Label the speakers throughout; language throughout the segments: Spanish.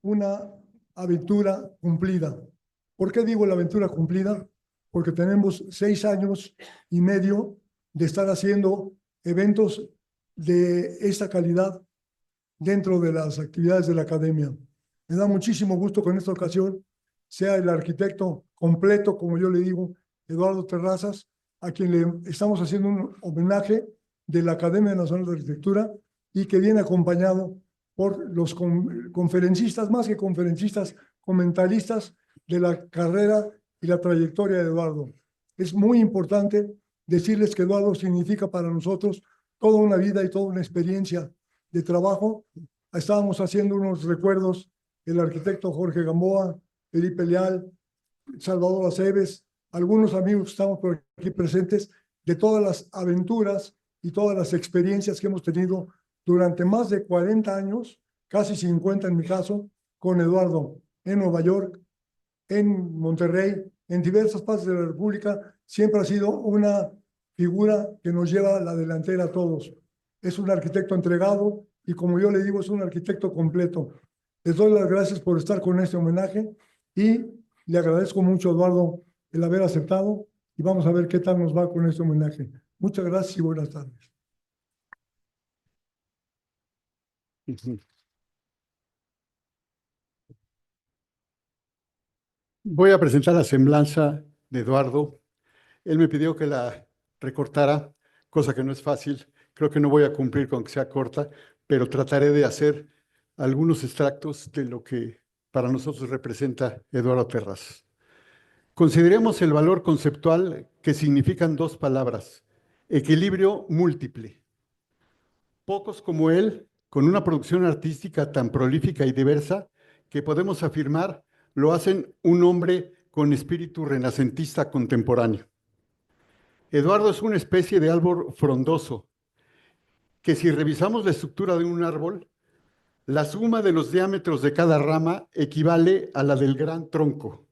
Speaker 1: una aventura cumplida. ¿Por qué digo la aventura cumplida? Porque tenemos 6 años y medio de estar haciendo eventos de esta calidad dentro de las actividades de la academia. Me da muchísimo gusto que en esta ocasión sea el arquitecto completo, como yo le digo, Eduardo Terrazas, a quien le estamos haciendo un homenaje de la Academia Nacional de Arquitectura y que viene acompañado por los conferencistas, más que conferencistas, comentaristas de la carrera y la trayectoria de Eduardo. Es muy importante decirles que Eduardo significa para nosotros toda una vida y toda una experiencia de trabajo. Estábamos haciendo unos recuerdos, el arquitecto Jorge Gamboa, Felipe Leal, Salvador Aceves, algunos amigos que estamos por aquí presentes, de todas las aventuras y todas las experiencias que hemos tenido durante más de 40 años, casi 50 en mi caso, con Eduardo, en Nueva York, en Monterrey, en diversas partes de la República. Siempre ha sido una figura que nos lleva a la delantera a todos. Es un arquitecto entregado y, como yo le digo, es un arquitecto completo. Les doy las gracias por estar con este homenaje y le agradezco mucho, Eduardo, el haber aceptado, y vamos a ver qué tal nos va con este homenaje. Muchas gracias y buenas tardes.
Speaker 2: Voy a presentar la semblanza de Eduardo. Él me pidió que la recortara, cosa que no es fácil. Creo que no voy a cumplir con que sea corta, pero trataré de hacer algunos extractos de lo que para nosotros representa Eduardo Terrazas. Consideremos el valor conceptual que significan dos palabras: equilibrio múltiple. Pocos como él, con una producción artística tan prolífica y diversa, que podemos afirmar lo hacen un hombre con espíritu renacentista contemporáneo. Eduardo es una especie de árbol frondoso, que si revisamos la estructura de un árbol, la suma de los diámetros de cada rama equivale a la del gran tronco.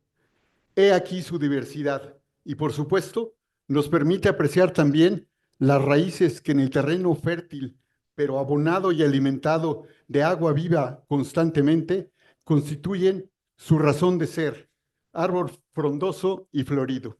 Speaker 2: He aquí su diversidad y, por supuesto, nos permite apreciar también las raíces que en el terreno fértil, pero abonado y alimentado de agua viva constantemente, constituyen su razón de ser, árbol frondoso y florido.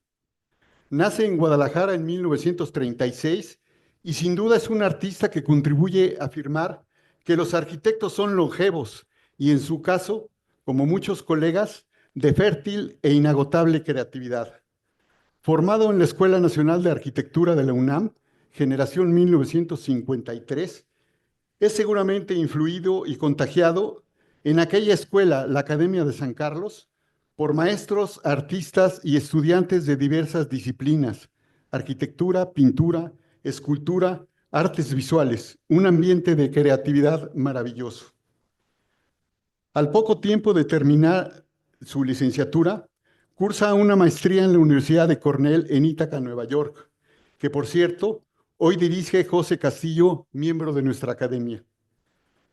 Speaker 2: Nace en Guadalajara en 1936 y sin duda es un artista que contribuye a afirmar que los arquitectos son longevos y, en su caso, como muchos colegas, de fértil e inagotable creatividad. Formado en la Escuela Nacional de Arquitectura de la UNAM, generación 1953, es seguramente influido y contagiado en aquella escuela, la Academia de San Carlos, por maestros, artistas y estudiantes de diversas disciplinas: arquitectura, pintura, escultura, artes visuales, un ambiente de creatividad maravilloso. Al poco tiempo de terminar su licenciatura, cursa una maestría en la Universidad de Cornell en Ítaca, Nueva York, que, por cierto, hoy dirige José Castillo, miembro de nuestra academia.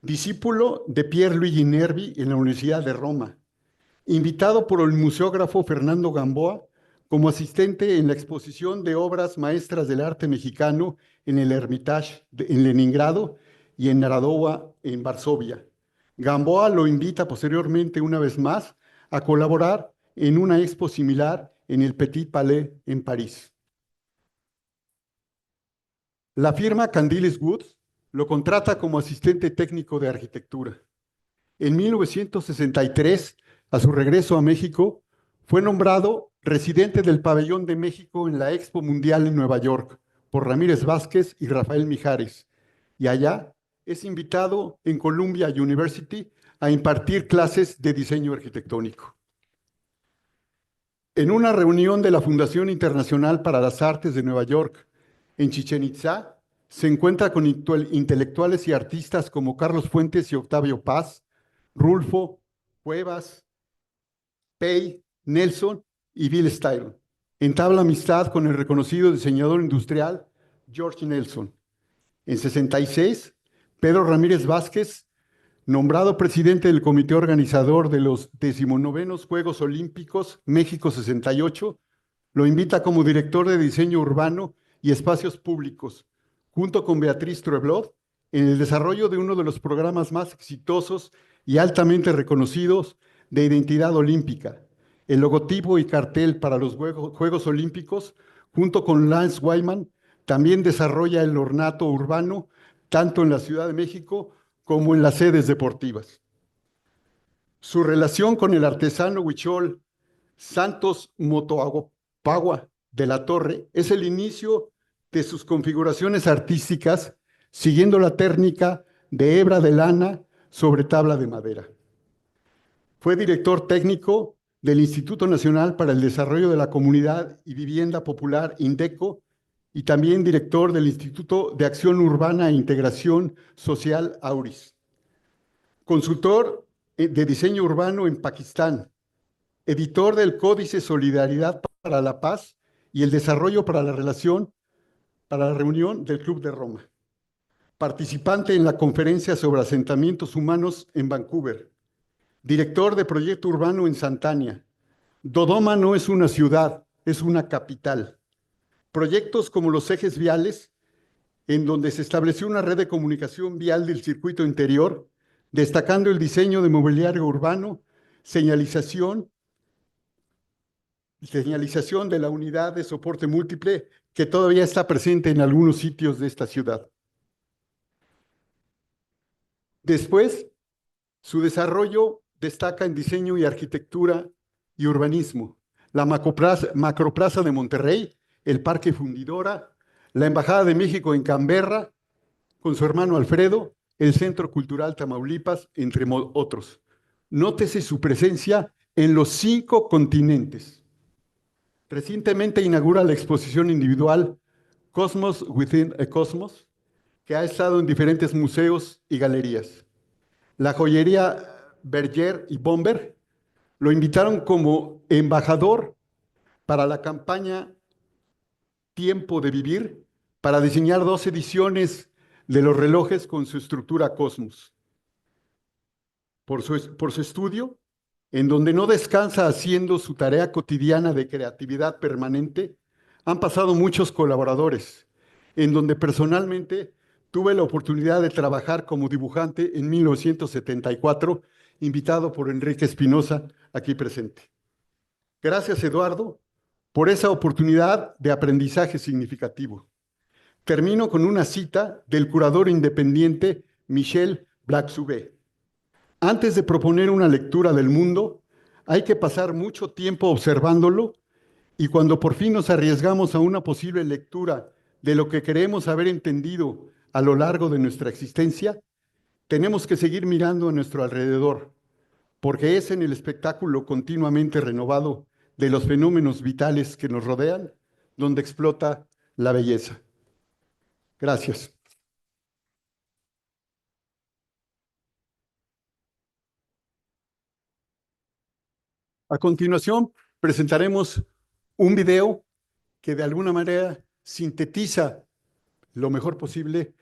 Speaker 2: Discípulo de Pierluigi Nervi en la Universidad de Roma, invitado por el museógrafo Fernando Gamboa como asistente en la exposición de obras maestras del arte mexicano en el Hermitage en Leningrado y en Narodowa en Varsovia. Gamboa lo invita posteriormente una vez más a colaborar en una expo similar en el Petit Palais en París. La firma Candiles Woods lo contrata como asistente técnico de arquitectura. En 1963, a su regreso a México, fue nombrado residente del Pabellón de México en la Expo Mundial en Nueva York por Ramírez Vázquez y Rafael Mijares, y allá es invitado en Columbia University a impartir clases de diseño arquitectónico. En una reunión de la Fundación Internacional para las Artes de Nueva York, en Chichén Itzá, se encuentra con intelectuales y artistas como Carlos Fuentes y Octavio Paz, Rulfo, Cuevas, Pei, Nelson y Bill Styron. Entabla amistad con el reconocido diseñador industrial George Nelson. En 66, Pedro Ramírez Vázquez, nombrado presidente del comité organizador de los 19º Juegos Olímpicos México 68, lo invita como director de diseño urbano y espacios públicos, junto con Beatriz Trueblot, en el desarrollo de uno de los programas más exitosos y altamente reconocidos de identidad olímpica. El logotipo y cartel para los Juegos Olímpicos, junto con Lance Wyman, también desarrolla el ornato urbano tanto en la Ciudad de México como en las sedes deportivas. Su relación con el artesano huichol Santos Motoagopagua de la Torre es el inicio de sus configuraciones artísticas siguiendo la técnica de hebra de lana sobre tabla de madera. Fue director técnico del Instituto Nacional para el Desarrollo de la Comunidad y Vivienda Popular, INDECO, y también director del Instituto de Acción Urbana e Integración Social, AURIS. Consultor de diseño urbano en Pakistán, editor del Códice Solidaridad para la Paz y el Desarrollo para la reunión del Club de Roma. Participante en la conferencia sobre asentamientos humanos en Vancouver. Director de proyecto urbano en Santania. Dodoma no es una ciudad, es una capital. Proyectos como los ejes viales, en donde se estableció una red de comunicación vial del circuito interior, destacando el diseño de mobiliario urbano, señalización de la unidad de soporte múltiple que todavía está presente en algunos sitios de esta ciudad. Después, su desarrollo destaca en diseño y arquitectura y urbanismo, la Macroplaza de Monterrey, el Parque Fundidora, la Embajada de México en Canberra, con su hermano Alfredo, el Centro Cultural Tamaulipas, entre otros. Nótese su presencia en los 5 continentes. Recientemente inaugura la exposición individual Cosmos Within a Cosmos, que ha estado en diferentes museos y galerías. La joyería Berger y Bomber lo invitaron como embajador para la campaña Tiempo de Vivir para diseñar 2 ediciones de los relojes con su estructura Cosmos. Por su estudio, en donde no descansa haciendo su tarea cotidiana de creatividad permanente, han pasado muchos colaboradores, en donde personalmente tuve la oportunidad de trabajar como dibujante en 1974, invitado por Enrique Espinosa, aquí presente. Gracias, Eduardo, por esa oportunidad de aprendizaje significativo. Termino con una cita del curador independiente Michel Black-Soubé. Antes de proponer una lectura del mundo, hay que pasar mucho tiempo observándolo y cuando por fin nos arriesgamos a una posible lectura de lo que queremos haber entendido a lo largo de nuestra existencia, tenemos que seguir mirando a nuestro alrededor, porque es en el espectáculo continuamente renovado de los fenómenos vitales que nos rodean donde explota la belleza. Gracias. A continuación, presentaremos un video que de alguna manera sintetiza lo mejor posible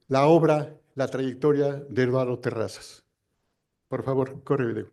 Speaker 2: la obra, la trayectoria de Eduardo Terrazas. Por favor, corre video.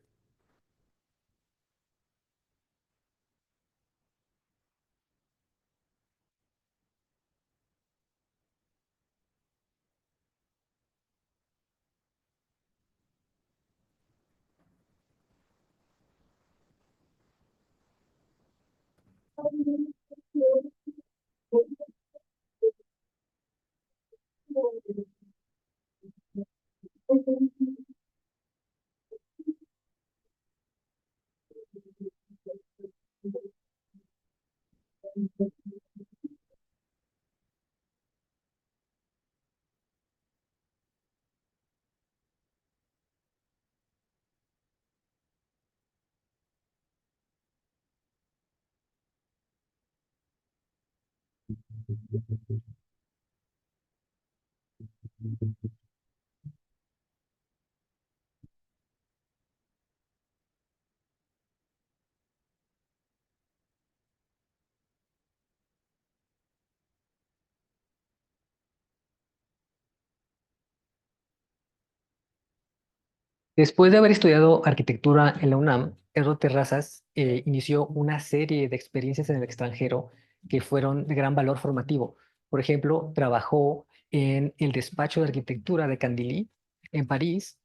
Speaker 3: Después de haber estudiado arquitectura en la UNAM, Eduardo Terrazas inició una serie de experiencias en el extranjero que fueron de gran valor formativo. Por ejemplo, trabajó en el despacho de arquitectura de Candilly, en París,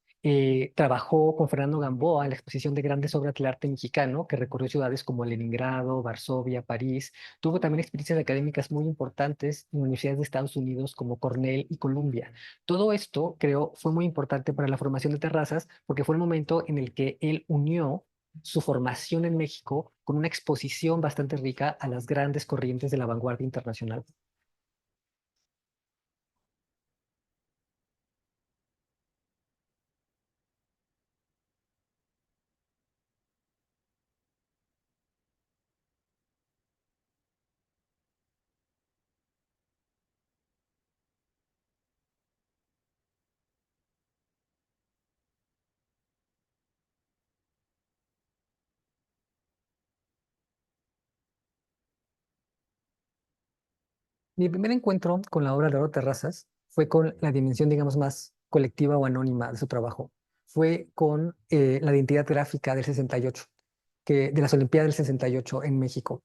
Speaker 3: Trabajó con Fernando Gamboa en la exposición de grandes obras del arte mexicano, que recorrió ciudades como Leningrado, Varsovia, París. Tuvo también experiencias académicas muy importantes en universidades de Estados Unidos como Cornell y Columbia. Todo esto, creo, fue muy importante para la formación de Terrazas, porque fue el momento en el que él unió su formación en México con una exposición bastante rica a las grandes corrientes de la vanguardia internacional. Mi primer encuentro con la obra de Oro Terrazas fue con la dimensión, digamos, más colectiva o anónima de su trabajo. Fue con la identidad gráfica del 68, de las Olimpiadas del 68 en México.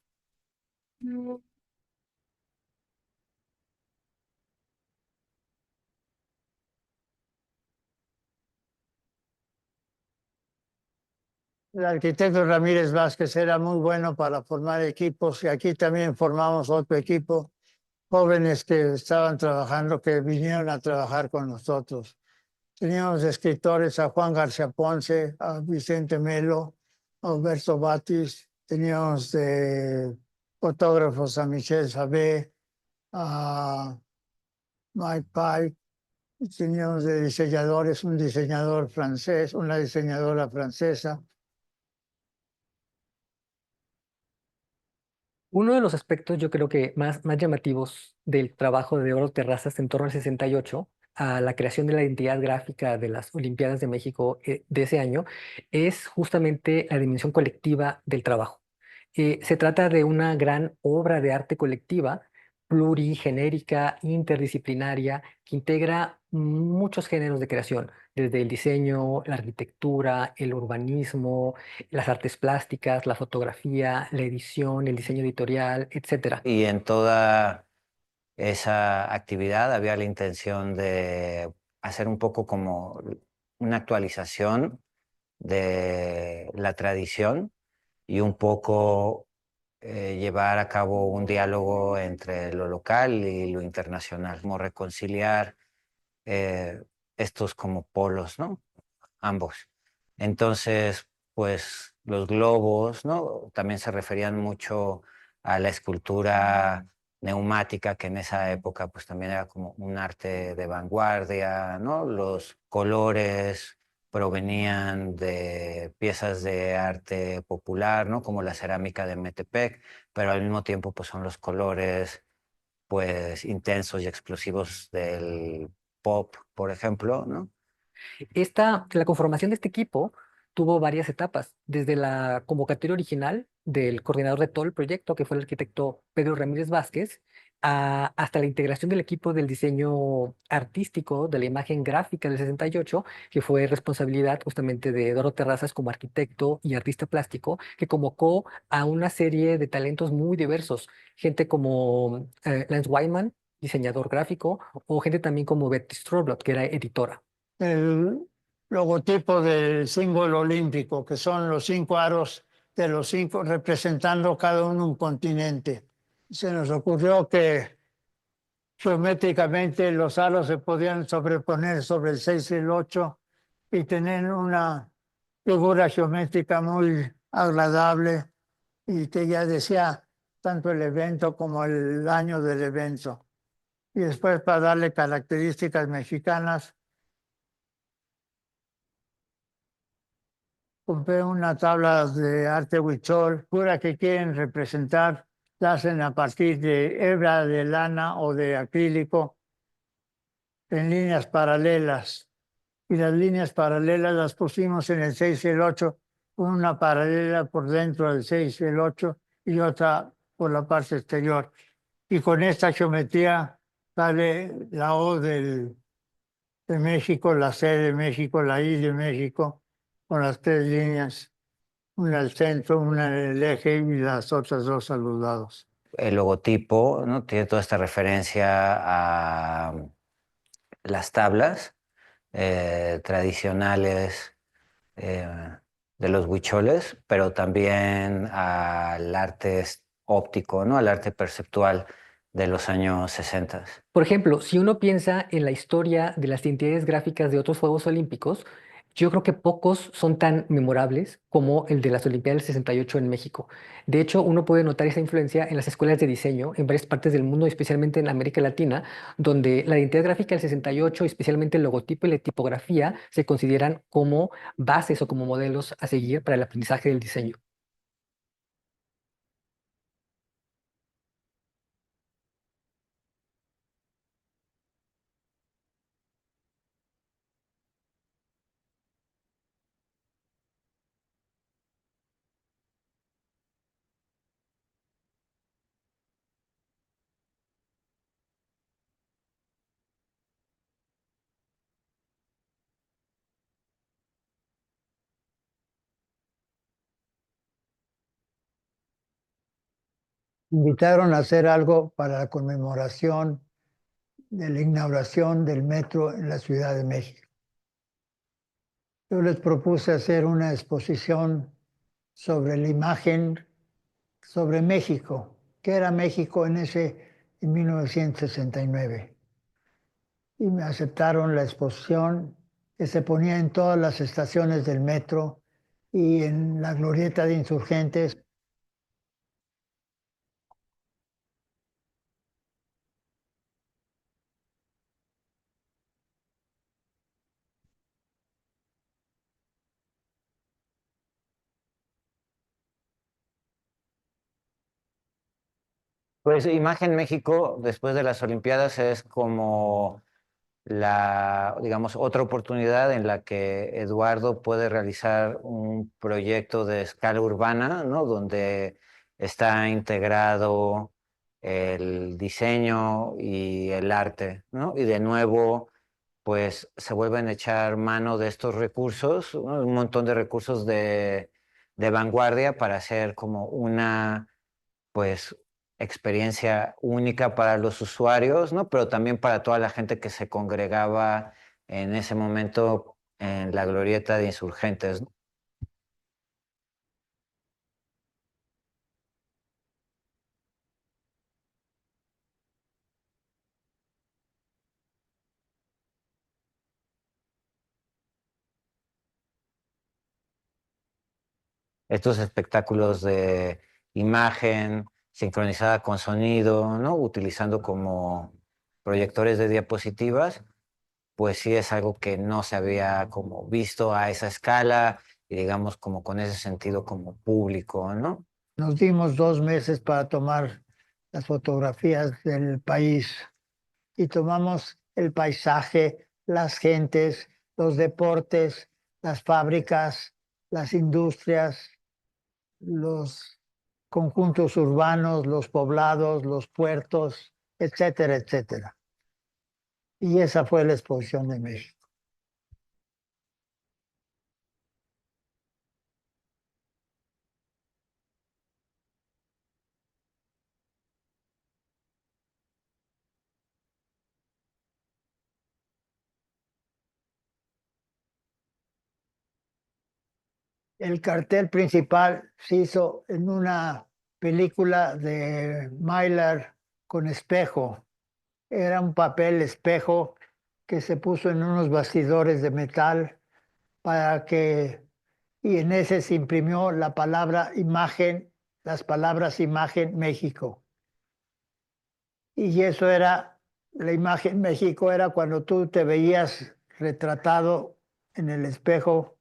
Speaker 4: El arquitecto Ramírez Vázquez era muy bueno para formar equipos y aquí también formamos otro equipo, jóvenes que estaban trabajando, que vinieron a trabajar con nosotros. Teníamos de escritores a Juan García Ponce, a Vicente Melo, a Alberto Batis, teníamos de fotógrafos a Michel Sabé, a Mike Pike, teníamos de diseñadores, un diseñador francés, una diseñadora francesa.
Speaker 3: Uno de los aspectos, yo creo que más llamativos del trabajo de Oro Terrazas en torno al 68, a la creación de la identidad gráfica de las Olimpiadas de México de ese año, es justamente la dimensión colectiva del trabajo. Se trata de una gran obra de arte colectiva, plurigenérica, interdisciplinaria, que integra muchos géneros de creación, desde el diseño, la arquitectura, el urbanismo, las artes plásticas, la fotografía, la edición, el diseño editorial, etcétera.
Speaker 5: Y en toda esa actividad había la intención de hacer un poco como una actualización de la tradición y un poco llevar a cabo un diálogo entre lo local y lo internacional, como reconciliar eh, estos como polos, ¿no? Ambos. Entonces, pues los globos, ¿no? También se referían mucho a la escultura neumática, que en esa época pues también era como un arte de vanguardia, ¿no? Los colores provenían de piezas de arte popular, ¿no? Como la cerámica de Metepec, pero al mismo tiempo pues son los colores pues intensos y explosivos del pop, por ejemplo, ¿no?
Speaker 3: La conformación de este equipo tuvo varias etapas, desde la convocatoria original del coordinador de todo el proyecto, que fue el arquitecto Pedro Ramírez Vázquez, hasta la integración del equipo del diseño artístico, de la imagen gráfica del 68, que fue responsabilidad justamente de Eduardo Terrazas como arquitecto y artista plástico, que convocó a una serie de talentos muy diversos, gente como Lance Wyman, diseñador gráfico, o gente también como Betty Stroblot, que era editora.
Speaker 4: El logotipo del símbolo olímpico, que son los 5 aros de los 5 representando cada uno un continente. Se nos ocurrió que geométricamente los aros se podían sobreponer sobre el 6 y el 8 y tener una figura geométrica muy agradable y que ya decía tanto el evento como el año del evento. Y después, para darle características mexicanas, compré una tabla de arte huichol, pura que quieren representar, la hacen a partir de hebra de lana o de acrílico en líneas paralelas. Y las líneas paralelas las pusimos en el 6 y el 8, una paralela por dentro del 6 y el 8 y otra por la parte exterior. Y con esta geometría sale la O de México, la C de México, la I de México, con las 3 líneas, una al centro, una en el eje y las otras 2 a los lados.
Speaker 5: El logotipo, ¿no? Tiene toda esta referencia a las tablas, tradicionales de los huicholes, pero también al arte óptico, ¿no? Al arte perceptual de los años 60.
Speaker 3: Por ejemplo, si uno piensa en la historia de las identidades gráficas de otros Juegos Olímpicos, yo creo que pocos son tan memorables como el de las Olimpiadas del 68 en México. De hecho, uno puede notar esa influencia en las escuelas de diseño en varias partes del mundo, especialmente en América Latina, donde la identidad gráfica del 68, especialmente el logotipo y la tipografía, se consideran como bases o como modelos a seguir para el aprendizaje del diseño.
Speaker 4: Invitaron a hacer algo para la conmemoración de la inauguración del metro en la Ciudad de México. Yo les propuse hacer una exposición sobre la imagen, sobre México, que era México en 1969. Y me aceptaron la exposición que se ponía en todas las estaciones del metro y en la glorieta de Insurgentes.
Speaker 5: Pues Imagen México, después de las Olimpiadas, es como digamos, otra oportunidad en la que Eduardo puede realizar un proyecto de escala urbana, ¿no? Donde está integrado el diseño y el arte, ¿no? Y de nuevo, pues se vuelven a echar mano de estos recursos, ¿no? Un montón de recursos de vanguardia para hacer como una, pues, experiencia única para los usuarios, ¿no? Pero también para toda la gente que se congregaba en ese momento en la glorieta de Insurgentes, ¿no? Estos espectáculos de imagen sincronizada con sonido, ¿no? Utilizando como proyectores de diapositivas, pues sí es algo que no se había como visto a esa escala y digamos como con ese sentido como público, ¿no?
Speaker 4: Nos dimos 2 meses para tomar las fotografías del país y tomamos el paisaje, las gentes, los deportes, las fábricas, las industrias, los conjuntos urbanos, los poblados, los puertos, etcétera, etcétera. Y esa fue la exposición de México. El cartel principal se hizo en una película de Mylar con espejo. Era un papel espejo que se puso en unos bastidores de metal para que, y en ese se imprimió la palabra imagen, las palabras imagen México. Y eso era, la imagen México era cuando tú te veías retratado en el espejo,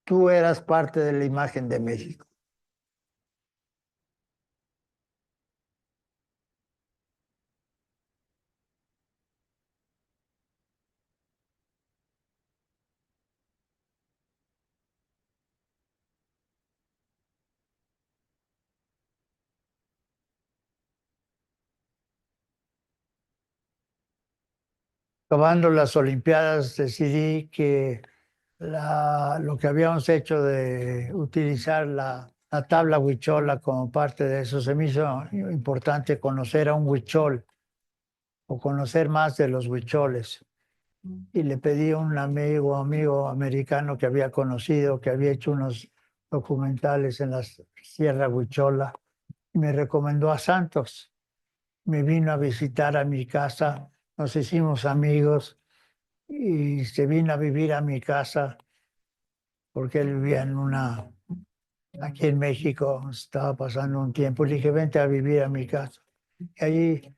Speaker 4: tú eras parte de la imagen de México. Acabando las Olimpiadas, decidí que lo que habíamos hecho de utilizar la tabla huichola como parte de eso, se me hizo importante conocer a un huichol o conocer más de los huicholes. y le pedí a un amigo americano que había conocido, que había hecho unos documentales en la Sierra Huichola, y me recomendó a Santos. Me vino a visitar a mi casa, nos hicimos amigos y se vino a vivir a mi casa porque él vivía aquí en México, estaba pasando un tiempo. Le dije, vente a vivir a mi casa. Y allí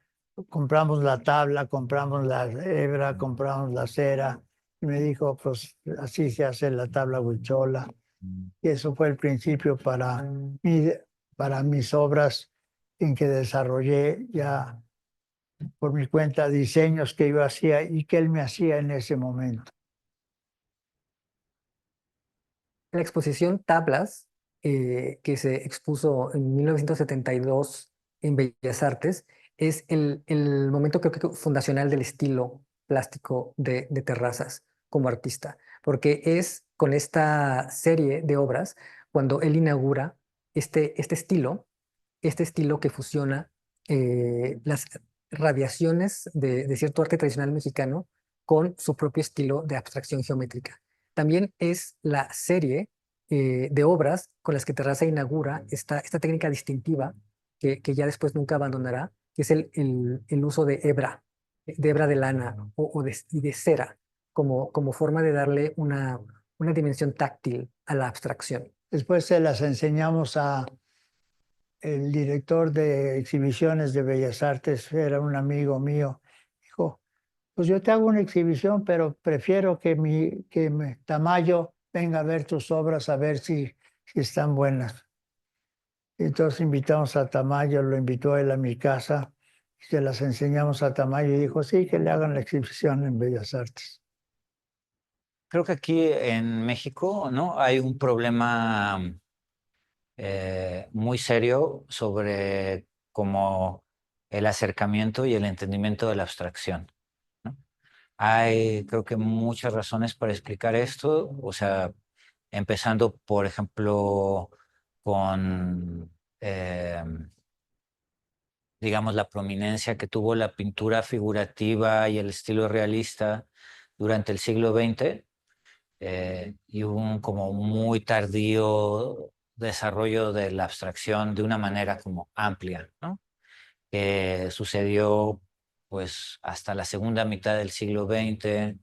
Speaker 4: compramos la tabla, compramos la hebra, compramos la cera. Y me dijo, pues así se hace la tabla huichola. Y eso fue el principio para mis obras en que desarrollé ya por mi cuenta diseños que yo hacía y que él me hacía en ese momento.
Speaker 3: La exposición Tablas, que se expuso en 1972 en Bellas Artes, es el momento creo que fundacional del estilo plástico de Terrazas como artista, porque es con esta serie de obras cuando él inaugura este estilo que fusiona las radiaciones de cierto arte tradicional mexicano con su propio estilo de abstracción geométrica. También es la serie de obras con las que Terraza inaugura esta técnica distintiva que ya después nunca abandonará, que es el uso de hebra de lana y de cera, como forma de darle una dimensión táctil a la abstracción.
Speaker 4: Después se las enseñamos a el director de exhibiciones de Bellas Artes, era un amigo mío. Dijo, pues yo te hago una exhibición, pero prefiero que Tamayo venga a ver tus obras a ver si están buenas. Entonces invitamos a Tamayo, lo invitó él a mi casa, y se las enseñamos a Tamayo y dijo, sí, que le hagan la exhibición en Bellas Artes.
Speaker 5: Creo que aquí en México, ¿no? Hay un problema muy serio sobre como el acercamiento y el entendimiento de la abstracción, ¿no? Hay, creo que muchas razones para explicar esto, o sea, empezando, por ejemplo, con, digamos, la prominencia que tuvo la pintura figurativa y el estilo realista durante el siglo XX, y un como muy tardío desarrollo de la abstracción de una manera como amplia, ¿no? Que sucedió pues hasta la segunda mitad del siglo XX.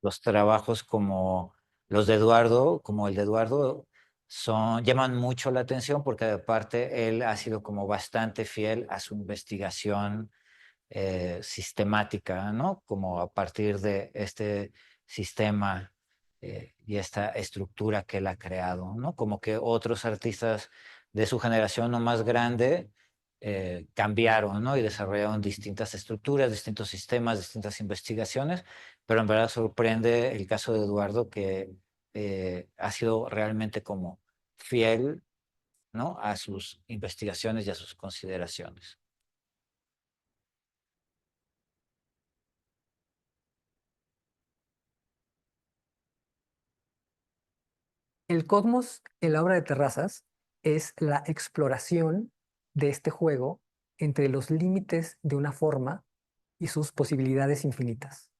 Speaker 5: Los trabajos como los de Eduardo, como el de Eduardo, llaman mucho la atención porque aparte él ha sido como bastante fiel a su investigación sistemática, ¿no? Como a partir de este sistema y esta estructura que él ha creado, ¿no? Como que otros artistas de su generación o más grande cambiaron, ¿no? Y desarrollaron distintas estructuras, distintos sistemas, distintas investigaciones, pero en verdad sorprende el caso de Eduardo que ha sido realmente como fiel, ¿no? A sus investigaciones y a sus consideraciones.
Speaker 3: El cosmos en la obra de Terrazas es la exploración de este juego entre los límites de una forma y sus posibilidades infinitas.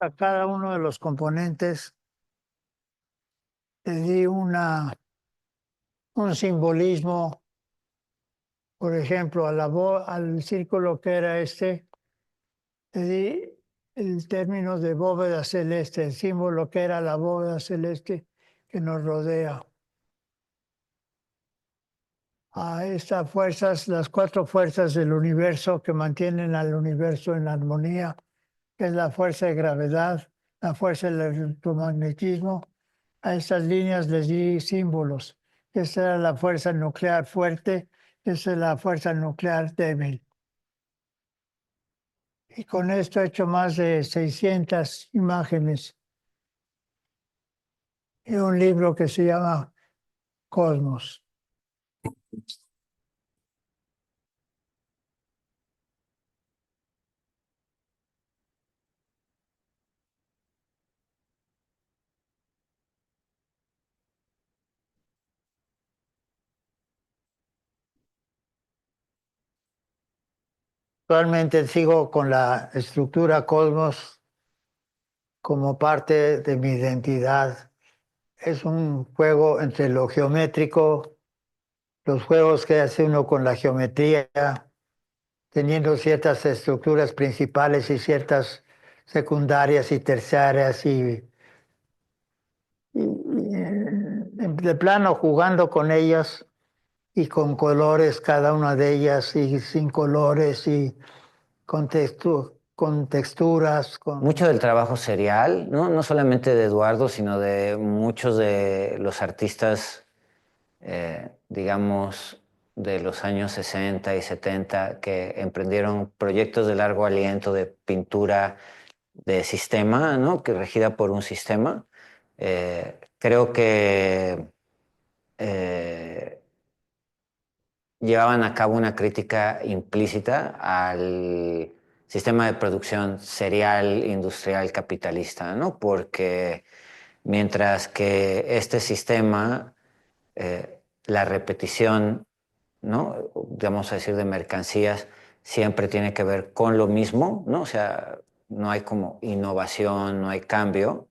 Speaker 4: A cada uno de los componentes le di un simbolismo, por ejemplo, al círculo que era le di el término de bóveda celeste, el símbolo que era la bóveda celeste que nos rodea. A estas fuerzas, las cuatro fuerzas del universo que mantienen al universo en armonía, que es la fuerza de gravedad, la fuerza del electromagnetismo. A estas líneas les di símbolos. Esta era la fuerza nuclear fuerte, esta es la fuerza nuclear débil. Y con esto he hecho más de 600 imágenes y un libro que se llama Cosmos. Actualmente sigo con la estructura Cosmos como parte de mi identidad. Es un juego entre lo geométrico, los juegos que hace uno con la geometría, teniendo ciertas estructuras principales y ciertas secundarias y terciarias de plano jugando con ellas y con colores cada una de ellas y sin colores y con texturas,
Speaker 5: Mucho del trabajo serial, ¿no? No solamente de Eduardo, sino de muchos de los artistas, digamos, de los años 60 y 70 que emprendieron proyectos de largo aliento de pintura de sistema, ¿no? Que regida por un sistema. Creo que llevaban a cabo una crítica implícita al sistema de producción serial industrial capitalista, ¿no? Porque mientras que este sistema, la repetición, ¿no? Vamos a decir de mercancías, siempre tiene que ver con lo mismo, ¿no? O sea, no hay como innovación, no hay cambio.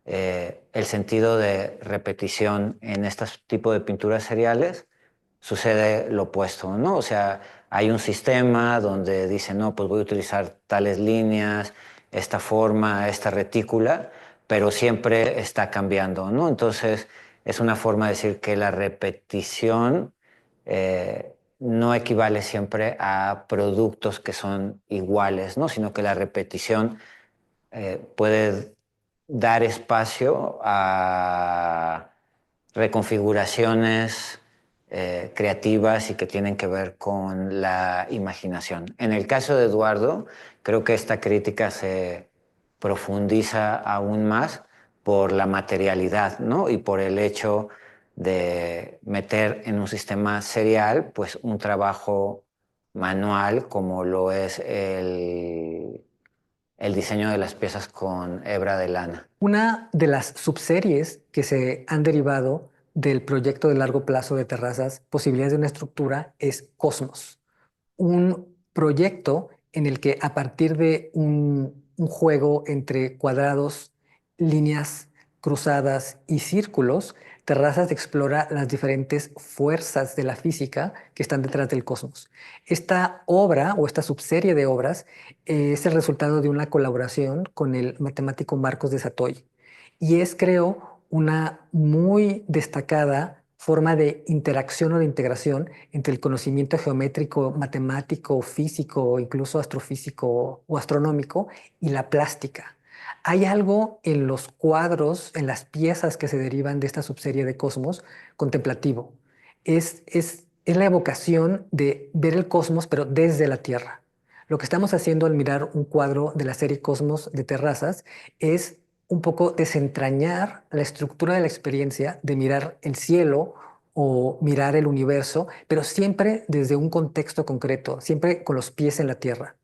Speaker 5: El sentido de repetición en este tipo de pinturas seriales sucede lo opuesto, ¿no? O sea, hay un sistema donde dice, no, pues voy a utilizar tales líneas, esta forma, esta retícula, pero siempre está cambiando, ¿no? Entonces, es una forma de decir que la repetición no equivale siempre a productos que son iguales, ¿no? Sino que la repetición puede dar espacio a reconfiguraciones creativas y que tienen que ver con la imaginación. En el caso de Eduardo, creo que esta crítica se profundiza aún más por la materialidad, ¿no? Y por el hecho de meter en un sistema serial, pues un trabajo manual como lo es el diseño de las piezas con hebra de lana.
Speaker 3: Una de las subseries que se han derivado del proyecto de largo plazo de Terrazas, Posibilidades de una estructura, es Cosmos, un proyecto en el que a partir de un juego entre cuadrados, líneas cruzadas y círculos, Terrazas explora las diferentes fuerzas de la física que están detrás del cosmos. Esta obra o esta subserie de obras es el resultado de una colaboración con el matemático Marcos de Satoy y es, creo, una muy destacada forma de interacción o de integración entre el conocimiento geométrico, matemático, físico, incluso astrofísico o astronómico y la plástica. Hay algo en los cuadros, en las piezas que se derivan de esta subserie de Cosmos contemplativo. Es la evocación de ver el cosmos, pero desde la Tierra. Lo que estamos haciendo al mirar un cuadro de la serie Cosmos de Terrazas es un poco desentrañar la estructura de la experiencia de mirar el cielo o mirar el universo, pero siempre desde un contexto concreto, siempre con los pies en la tierra.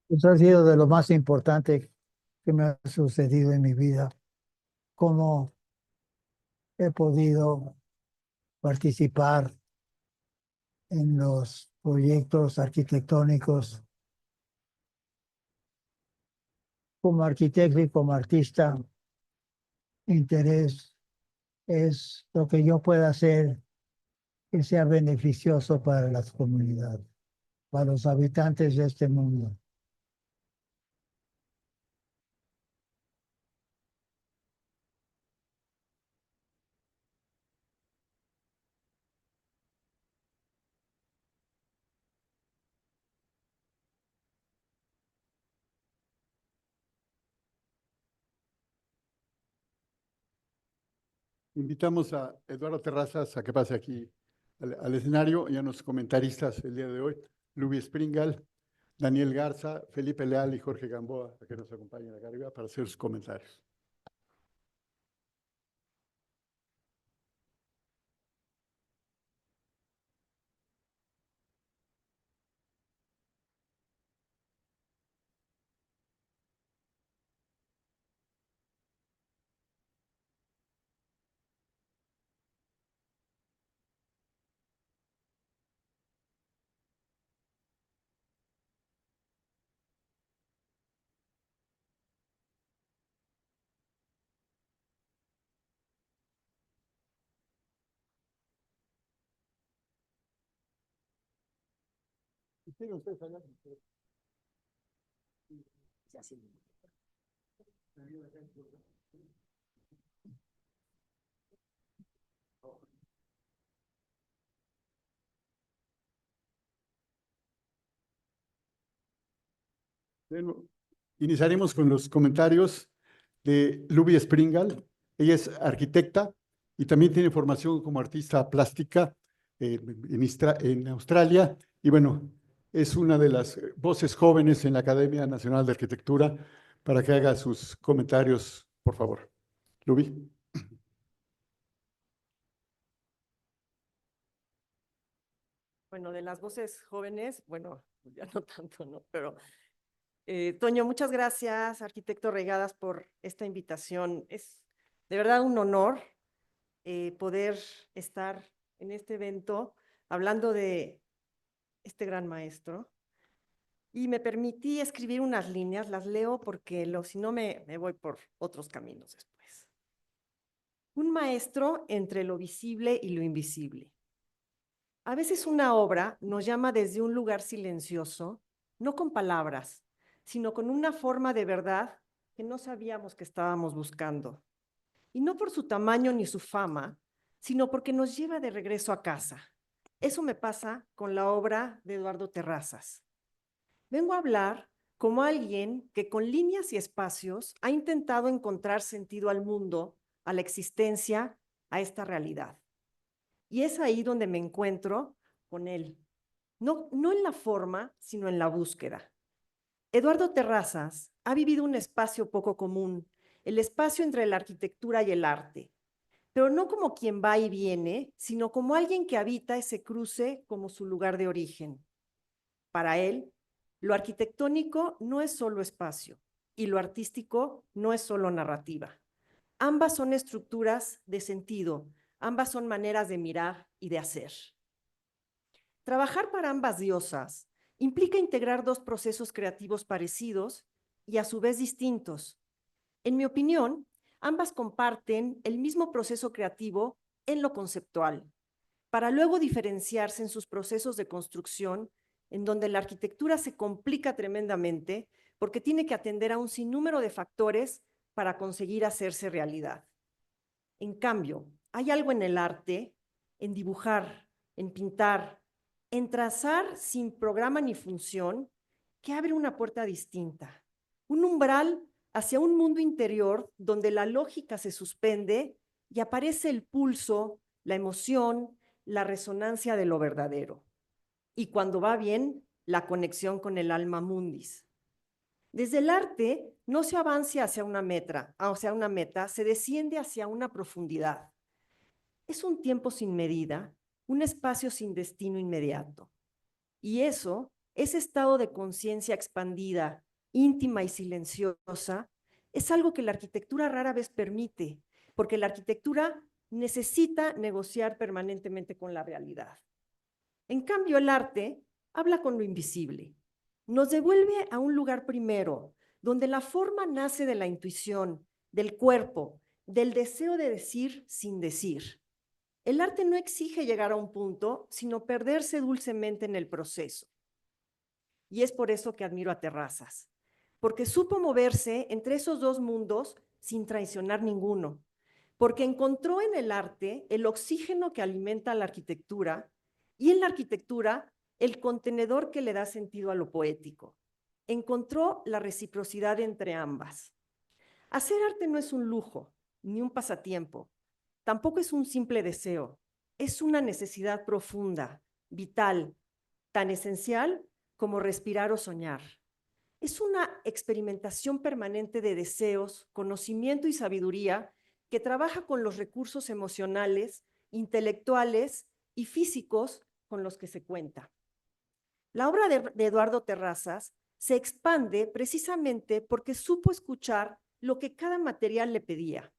Speaker 4: Eso ha sido de lo más importante que me ha sucedido en mi vida, cómo he podido participar en los proyectos arquitectónicos como arquitecto y como artista. Mi interés es lo que yo pueda hacer que sea beneficioso para las comunidades, para los habitantes de este mundo.
Speaker 2: Invitamos a Eduardo Terrazas a que pase aquí al escenario y a nuestros comentaristas el día de hoy, Luby Springal, Daniel Garza, Felipe Leal y Jorge Gamboa, a que nos acompañen acá arriba para hacer sus comentarios. Bueno, iniciaremos con los comentarios de Luby Springal. Ella es arquitecta y también tiene formación como artista plástica en Australia. Y bueno, es una de las voces jóvenes en la Academia Nacional de Arquitectura para que haga sus comentarios, por favor. Luby.
Speaker 6: Bueno, de las voces jóvenes, bueno, ya no tanto, ¿no? Pero, Toño, muchas gracias, arquitecto Regadas, por esta invitación. Es de verdad un honor poder estar en este evento hablando de este gran maestro. Y me permití escribir unas líneas, las leo porque si no me voy por otros caminos después. Un maestro entre lo visible y lo invisible. A veces una obra nos llama desde un lugar silencioso, no con palabras, sino con una forma de verdad que no sabíamos que estábamos buscando. Y no por su tamaño ni su fama, sino porque nos lleva de regreso a casa. Eso me pasa con la obra de Eduardo Terrazas. Vengo a hablar como alguien que con líneas y espacios ha intentado encontrar sentido al mundo, a la existencia, a esta realidad. Y es ahí donde me encuentro con él. No en la forma, sino en la búsqueda. Eduardo Terrazas ha vivido un espacio poco común, el espacio entre la arquitectura y el arte, pero no como quien va y viene, sino como alguien que habita ese cruce como su lugar de origen. Para él, lo arquitectónico no es solo espacio y lo artístico no es solo narrativa. Ambas son estructuras de sentido, ambas son maneras de mirar y de hacer. Trabajar para ambas diosas implica integrar dos procesos creativos parecidos y a su vez distintos. En mi opinión, ambas comparten el mismo proceso creativo en lo conceptual, para luego diferenciarse en sus procesos de construcción, en donde la arquitectura se complica tremendamente porque tiene que atender a un sinnúmero de factores para conseguir hacerse realidad. En cambio, hay algo en el arte, en dibujar, en pintar, en trazar sin programa ni función, que abre una puerta distinta, un umbral hacia un mundo interior donde la lógica se suspende y aparece el pulso, la emoción, la resonancia de lo verdadero. Y cuando va bien, la conexión con el alma mundis. Desde el arte no se avanza hacia una meta, se desciende hacia una profundidad. Es un tiempo sin medida, un espacio sin destino inmediato. Y eso ese estado de conciencia expandida, íntima y silenciosa, es algo que la arquitectura rara vez permite, porque la arquitectura necesita negociar permanentemente con la realidad. En cambio, el arte habla con lo invisible. Nos devuelve a un lugar primero, donde la forma nace de la intuición, del cuerpo, del deseo de decir sin decir. El arte no exige llegar a un punto, sino perderse dulcemente en el proceso. Y es por eso que admiro a Terrazas, porque supo moverse entre esos dos mundos sin traicionar ninguno, porque encontró en el arte el oxígeno que alimenta la arquitectura y en la arquitectura el contenedor que le da sentido a lo poético. Encontró la reciprocidad entre ambas. Hacer arte no es un lujo, ni un pasatiempo, tampoco es un simple deseo, es una necesidad profunda, vital, tan esencial como respirar o soñar. Es una experimentación permanente de deseos, conocimiento y sabiduría que trabaja con los recursos emocionales, intelectuales y físicos con los que se cuenta. La obra de Eduardo Terrazas se expande precisamente porque supo escuchar lo que cada material le pedía.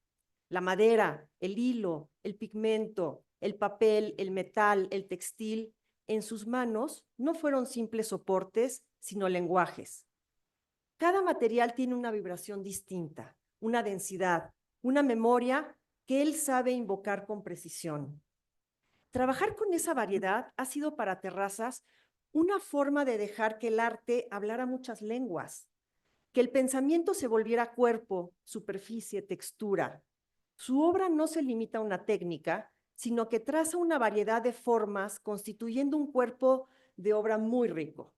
Speaker 6: La madera, el hilo, el pigmento, el papel, el metal, el textil, en sus manos no fueron simples soportes, sino lenguajes. Cada material tiene una vibración distinta, una densidad, una memoria que él sabe invocar con precisión. Trabajar con esa variedad ha sido para Terrazas una forma de dejar que el arte hablara muchas lenguas, que el pensamiento se volviera cuerpo, superficie, textura. Su obra no se limita a una técnica, sino que traza una variedad de formas constituyendo un cuerpo de obra muy rico.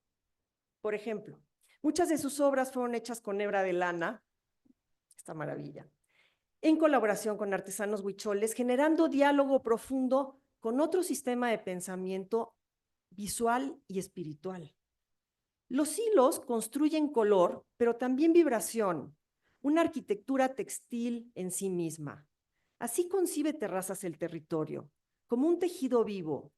Speaker 6: Por ejemplo, muchas de sus obras fueron hechas con hebra de lana, esta maravilla, en colaboración con artesanos huicholes, generando diálogo profundo con otro sistema de pensamiento visual y espiritual. Los hilos construyen color, pero también vibración, una arquitectura textil en sí misma. Así concibe Terrazas el territorio, como un tejido vivo.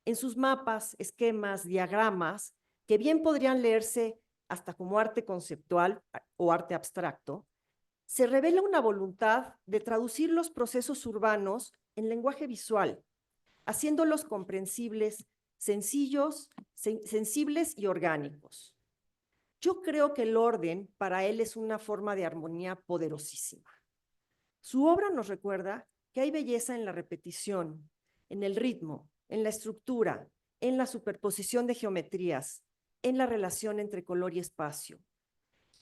Speaker 6: En sus mapas, esquemas, diagramas, que bien podrían leerse hasta como arte conceptual o arte abstracto, se revela una voluntad de traducir los procesos urbanos en lenguaje visual, haciéndolos comprensibles, sencillos, sensibles y orgánicos. Yo creo que el orden para él es una forma de armonía poderosísima. Su obra nos recuerda que hay belleza en la repetición, en el ritmo, en la estructura, en la superposición de geometrías, en la relación entre color y espacio.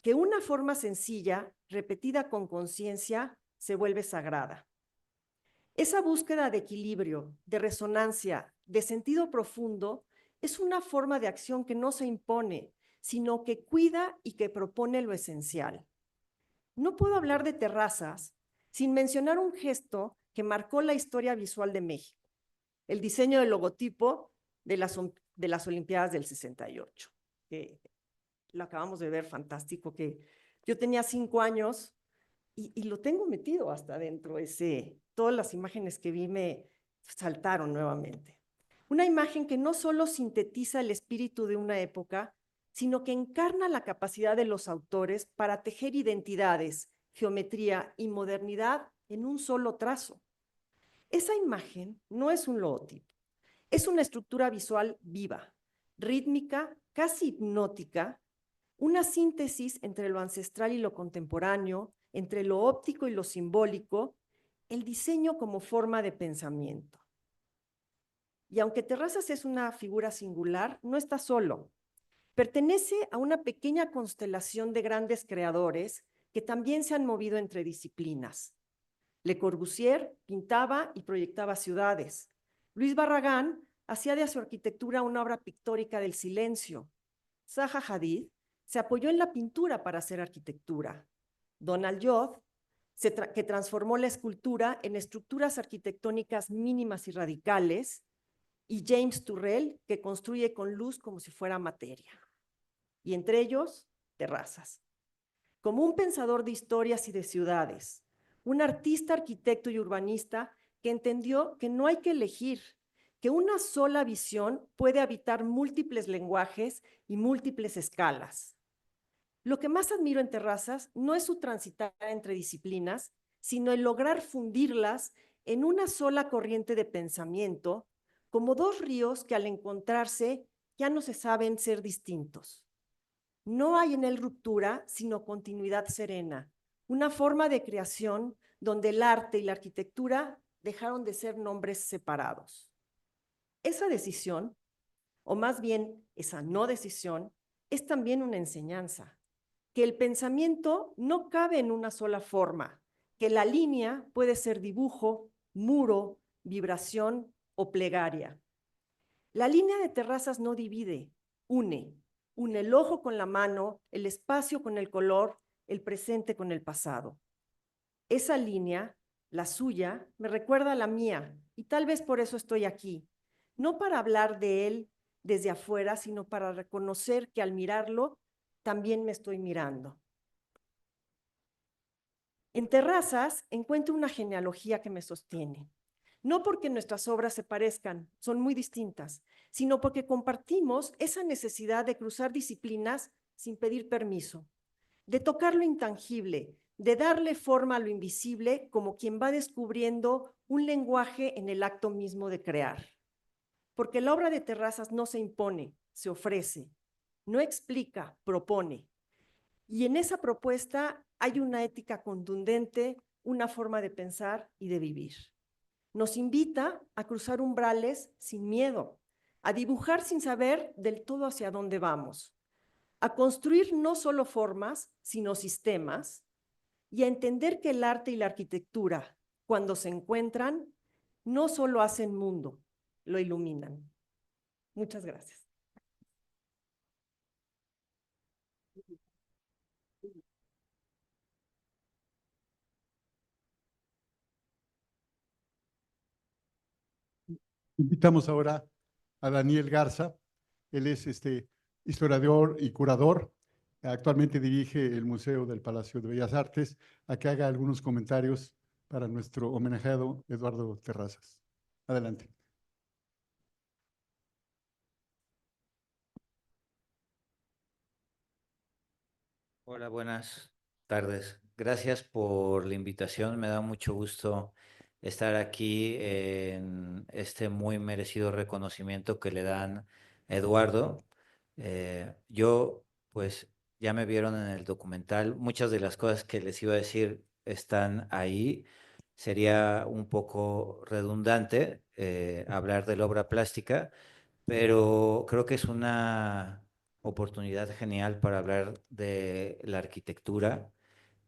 Speaker 6: Que una forma sencilla, repetida con conciencia, se vuelve sagrada. Esa búsqueda de equilibrio, de resonancia, de sentido profundo, es una forma de acción que no se impone, sino que cuida y que propone lo esencial. No puedo hablar de Terrazas sin mencionar un gesto que marcó la historia visual de México, el diseño del logotipo de las Olimpiadas del 68, que lo acabamos de ver, fantástico, que yo tenía 5 años y lo tengo metido hasta adentro, todas las imágenes que vi me saltaron nuevamente. Una imagen que no solo sintetiza el espíritu de una época, sino que encarna la capacidad de los autores para tejer identidades, geometría y modernidad en un solo trazo. Esa imagen no es un logotipo, es una estructura visual viva, rítmica, casi hipnótica, una síntesis entre lo ancestral y lo contemporáneo, entre lo óptico y lo simbólico, el diseño como forma de pensamiento. Y aunque Terrazas es una figura singular, no está solo. Pertenece a una pequeña constelación de grandes creadores que también se han movido entre disciplinas. Le Corbusier pintaba y proyectaba ciudades. Luis Barragán hacía de su arquitectura una obra pictórica del silencio. Zaha Hadid se apoyó en la pintura para hacer arquitectura. Donald Judd, que transformó la escultura en estructuras arquitectónicas mínimas y radicales, y James Turrell, que construye con luz como si fuera materia. Y entre ellos, Terrazas. Como un pensador de historias y de ciudades, un artista, arquitecto y urbanista que entendió que no hay que elegir, que una sola visión puede habitar múltiples lenguajes y múltiples escalas. Lo que más admiro en Terrazas no es su transitar entre disciplinas, sino el lograr fundirlas en una sola corriente de pensamiento, como dos ríos que al encontrarse ya no se saben ser distintos. No hay en él ruptura, sino continuidad serena, una forma de creación donde el arte y la arquitectura dejaron de ser nombres separados. Esa decisión, o más bien esa no decisión, es también una enseñanza, que el pensamiento no cabe en una sola forma, que la línea puede ser dibujo, muro, vibración o plegaria. La línea de Terrazas no divide, une el ojo con la mano, el espacio con el color, el presente con el pasado. Esa línea, la suya, me recuerda a la mía y tal vez por eso estoy aquí, no para hablar de él desde afuera, sino para reconocer que al mirarlo también me estoy mirando. En Terrazas encuentro una genealogía que me sostiene. No porque nuestras obras se parezcan, son muy distintas, sino porque compartimos esa necesidad de cruzar disciplinas sin pedir permiso, de tocar lo intangible, de darle forma a lo invisible como quien va descubriendo un lenguaje en el acto mismo de crear. Porque la obra de Terrazas no se impone, se ofrece, no explica, propone. Y en esa propuesta hay una ética contundente, una forma de pensar y de vivir. Nos invita a cruzar umbrales sin miedo, a dibujar sin saber del todo hacia dónde vamos, a construir no solo formas, sino sistemas, y a entender que el arte y la arquitectura, cuando se encuentran, no solo hacen mundo, lo iluminan. Muchas gracias.
Speaker 2: Invitamos ahora a Daniel Garza. Él es historiador y curador. Actualmente dirige el Museo del Palacio de Bellas Artes, a que haga algunos comentarios para nuestro homenajeado Eduardo Terrazas. Adelante.
Speaker 5: Hola, buenas tardes. Gracias por la invitación. Me da mucho gusto estar aquí en este muy merecido reconocimiento que le dan a Eduardo. Yo, pues, ya me vieron en el documental. Muchas de las cosas que les iba a decir están ahí. Sería un poco redundante hablar de la obra plástica, pero creo que es una oportunidad genial para hablar de la arquitectura,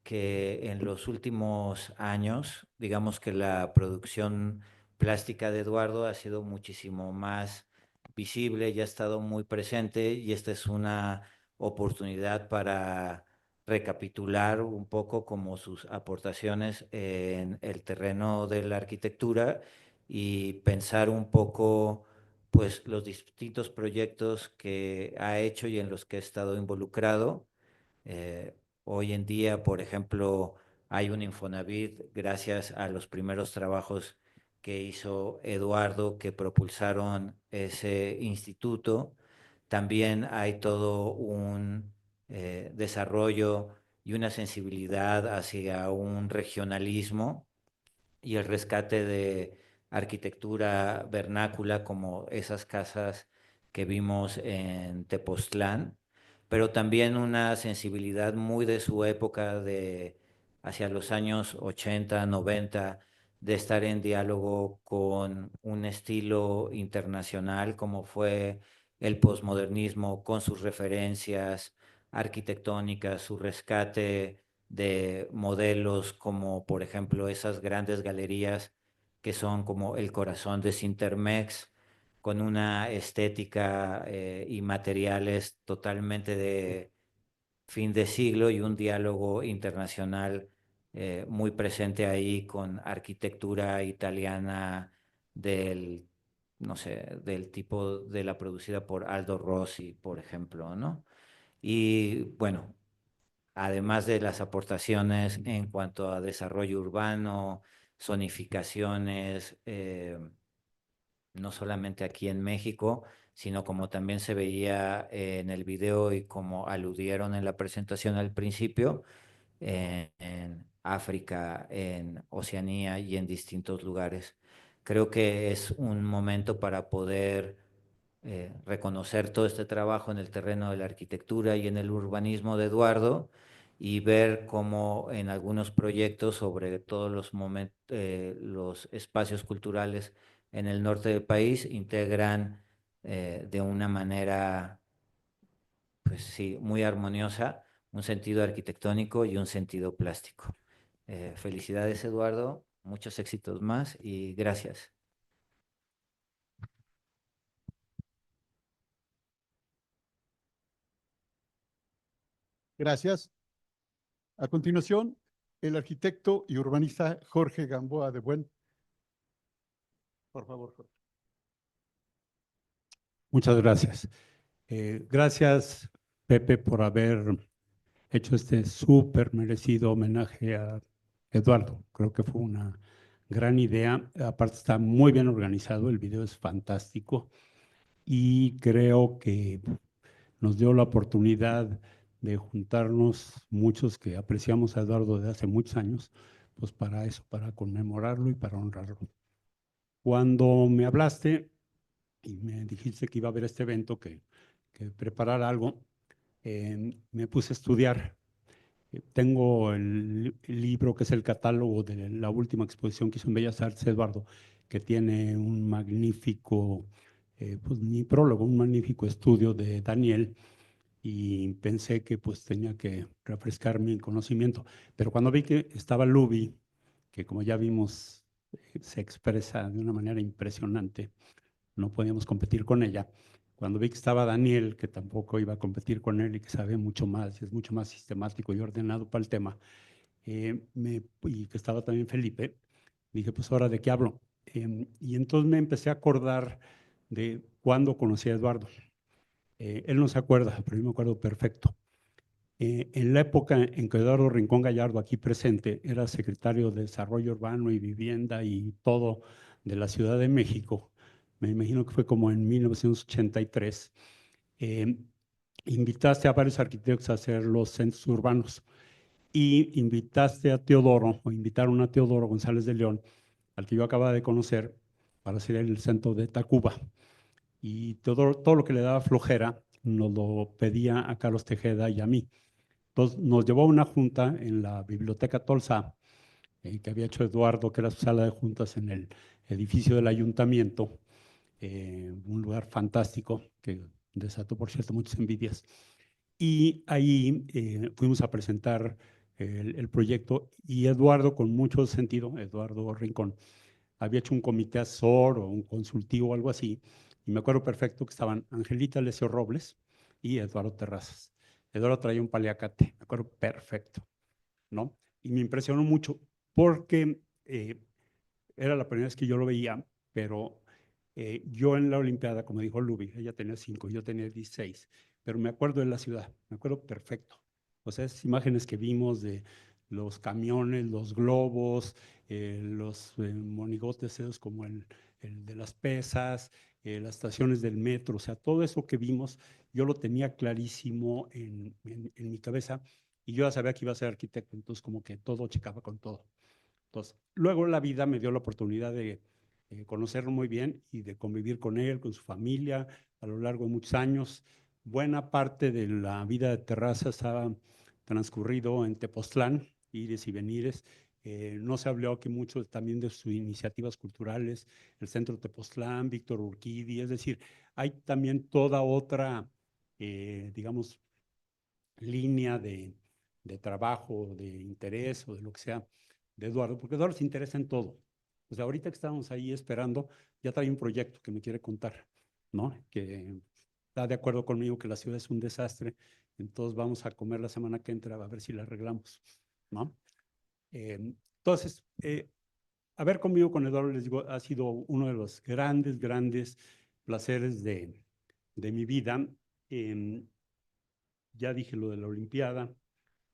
Speaker 5: que en los últimos años, digamos que la producción plástica de Eduardo ha sido muchísimo más visible, ya ha estado muy presente y esta es una oportunidad para recapitular un poco como sus aportaciones en el terreno de la arquitectura y pensar un poco pues los distintos proyectos que ha hecho y en los que ha estado involucrado. Eh, Hoy en día, por ejemplo, hay un Infonavit gracias a los primeros trabajos que hizo Eduardo que propulsaron ese instituto. También hay todo un desarrollo y una sensibilidad hacia un regionalismo y el rescate de arquitectura vernácula como esas casas que vimos en Tepoztlán, pero también una sensibilidad muy de su época de hacia los años 80, 90, de estar en diálogo con un estilo internacional como fue el posmodernismo, con sus referencias arquitectónicas, su rescate de modelos como por ejemplo esas grandes galerías que son como el corazón de Sintermex, con una estética y materiales totalmente de fin de siglo y un diálogo internacional muy presente ahí con arquitectura italiana del, no sé, del tipo de la producida por Aldo Rossi, por ejemplo, ¿no? Y bueno, además de las aportaciones en cuanto a desarrollo urbano, zonificaciones, no solamente aquí en México, sino como también se veía en el video y como aludieron en la presentación al principio, en África, en Oceanía y en distintos lugares. Creo que es un momento para poder reconocer todo este trabajo en el terreno de la arquitectura y en el urbanismo de Eduardo y ver cómo en algunos proyectos, sobre todos los espacios culturales en el norte del país, integran de una manera, pues sí, muy armoniosa, un sentido arquitectónico y un sentido plástico. Felicidades, Eduardo, muchos éxitos más y gracias.
Speaker 2: Gracias. A continuación, el arquitecto y urbanista Jorge Gamboa de Buen. Por favor, Jorge.
Speaker 7: Muchas gracias. Gracias, Pepe, por haber hecho este súper merecido homenaje a Eduardo. Creo que fue una gran idea. Aparte está muy bien organizado, el video es fantástico y creo que nos dio la oportunidad de juntarnos muchos que apreciamos a Eduardo desde hace muchos años, pues para eso, para conmemorarlo y para honrarlo. Cuando me hablaste y me dijiste que iba a haber este evento, que preparar algo, me puse a estudiar. Tengo el libro que es el catálogo de la última exposición que hizo en Bellas Artes Eduardo, que tiene un magnífico, pues mi prólogo, un magnífico estudio de Daniel, y pensé que pues tenía que refrescar mi conocimiento. Pero cuando vi que estaba Luby, que como ya vimos se expresa de una manera impresionante, no podíamos competir con ella. Cuando vi que estaba Daniel, que tampoco iba a competir con él y que sabe mucho más, y es mucho más sistemático y ordenado para el tema, y que estaba también Felipe, dije, pues ahora de qué hablo. Y entonces me empecé a acordar de cuando conocí a Eduardo. Él no se acuerda, pero yo me acuerdo perfecto. En la época en que Eduardo Rincón Gallardo, aquí presente, era secretario de Desarrollo Urbano y Vivienda y todo de la Ciudad de México, me imagino que fue como en 1983, eh, invitaste a varios arquitectos a hacer los centros urbanos y invitaste a Teodoro, o invitaron a Teodoro González de León, al que yo acababa de conocer, para hacer el centro de Tacuba. Y todo lo que le daba flojera nos lo pedía a Carlos Tejeda y a mí. Entonces nos llevó a una junta en la Biblioteca Tolsa, que había hecho Eduardo, que era su sala de juntas en el edificio del ayuntamiento, un lugar fantástico que desató, por cierto, muchas envidias. Y ahí fuimos a presentar el proyecto y Eduardo, con mucho sentido, Eduardo Rincón, había hecho un comité asesor o un consultivo o algo así, y me acuerdo perfecto que estaban Angelita Lesio Robles y Eduardo Terrazas. Eduardo traía un paliacate, me acuerdo perfecto, ¿no? Y me impresionó mucho porque era la primera vez que yo lo veía, pero yo en la Olimpiada, como dijo Luby, ella tenía 5, yo tenía 16, pero me acuerdo de la ciudad, me acuerdo perfecto. O sea, esas imágenes que vimos de los camiones, los globos, los monigotes esos como el de las pesas, las estaciones del metro, o sea, todo eso que vimos, yo lo tenía clarísimo en mi cabeza y yo ya sabía que iba a ser arquitecto, entonces como que todo checaba con todo. Entonces, luego la vida me dio la oportunidad de conocerlo muy bien y de convivir con él, con su familia, a lo largo de muchos años. Buena parte de la vida de Terrazas ha transcurrido en Tepoztlán, ires y venires. No se habló aquí mucho también de sus iniciativas culturales, el Centro Tepoztlán, Víctor Urquidi, es decir, hay también toda otra, digamos, línea de trabajo, de interés o de lo que sea de Eduardo, porque Eduardo se interesa en todo. Pues ahorita que estamos ahí esperando, ya trae un proyecto que me quiere contar, ¿no? Que está de acuerdo conmigo que la ciudad es un desastre, entonces vamos a comer la semana que entra a ver si la arreglamos, ¿no? Entonces, haber conmigo con Eduardo, les digo, ha sido uno de los grandes placeres de mi vida. Ya dije lo de la Olimpiada,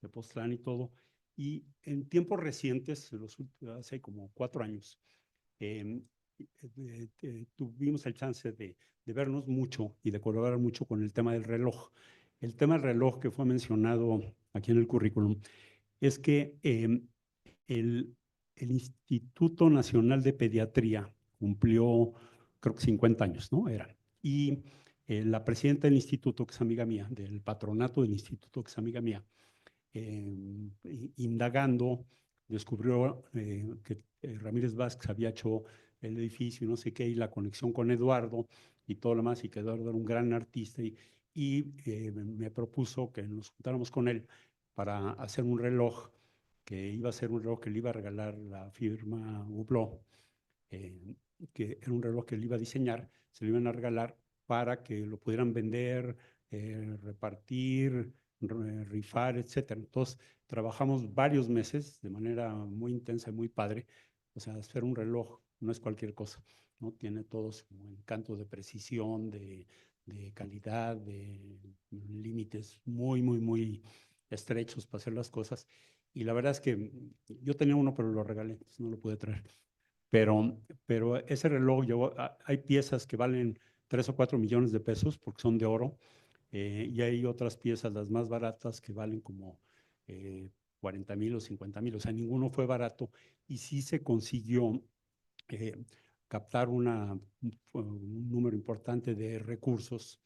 Speaker 7: de Poztlán y todo. Y en tiempos recientes, hace como 4 años, tuvimos el chance de vernos mucho y de colaborar mucho con el tema del reloj. El tema del reloj que fue mencionado aquí en el currículum es que el Instituto Nacional de Pediatría cumplió, creo que 50 años, ¿no? Y la presidenta del instituto, que es amiga mía, del patronato del instituto, que es amiga mía, indagando, descubrió que Ramírez Vázquez había hecho el edificio y no sé qué, y la conexión con Eduardo y todo lo demás, y que Eduardo era un gran artista, y me propuso que nos juntáramos con él para hacer un reloj, que iba a ser un reloj que le iba a regalar la firma Hublot, que era un reloj que le iba a diseñar, se lo iban a regalar para que lo pudieran vender, repartir, rifar, etcétera. Entonces, trabajamos varios meses de manera muy intensa y muy padre. O sea, hacer un reloj no es cualquier cosa, ¿no? Tiene todo su encanto de precisión, de calidad, de límites muy, muy, muy estrechos para hacer las cosas. Y la verdad es que yo tenía uno, pero lo regalé, entonces no lo pude traer. Pero ese reloj, hay piezas que valen 3 o 4 millones de pesos porque son de oro, y hay otras piezas, las más baratas, que valen como 40,000 o 50,000, o sea, ninguno fue barato, y sí se consiguió captar un número importante de recursos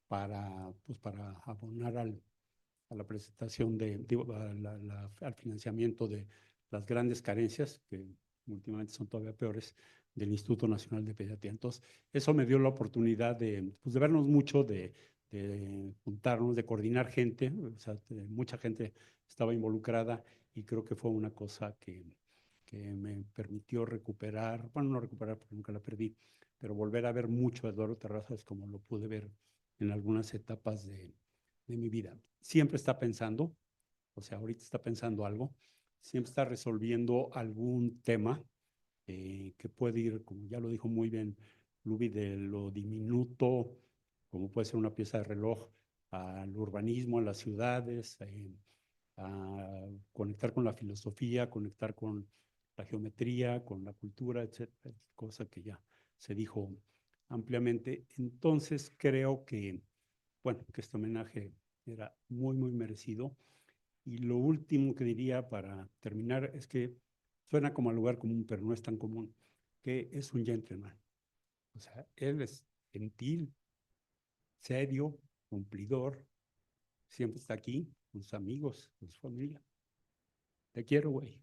Speaker 7: pues para abonar a la presentación al financiamiento de las grandes carencias, que últimamente son todavía peores, del Instituto Nacional de Pediatría. Entonces, eso me dio la oportunidad pues, de vernos mucho, de juntarnos, de coordinar gente, o sea, mucha gente estaba involucrada, y creo que fue una cosa que me permitió recuperar, bueno, no recuperar porque nunca la perdí, pero volver a ver mucho a Eduardo Terrazas como lo pude ver en algunas etapas de mi vida. Siempre está pensando, o sea, ahorita está pensando algo, siempre está resolviendo algún tema que puede ir, como ya lo dijo muy bien Luby, de lo diminuto, como puede ser una pieza de reloj, al urbanismo, a las ciudades, a conectar con la filosofía, conectar con la geometría, con la cultura, etcétera, cosa que ya se dijo ampliamente. Entonces creo que, bueno, que este homenaje era muy, muy merecido. Y lo último que diría para terminar es que suena como a lugar común, pero no es tan común, que es un gentleman. O sea, él es gentil, serio, cumplidor, siempre está aquí con sus amigos, con su familia. Te quiero, güey.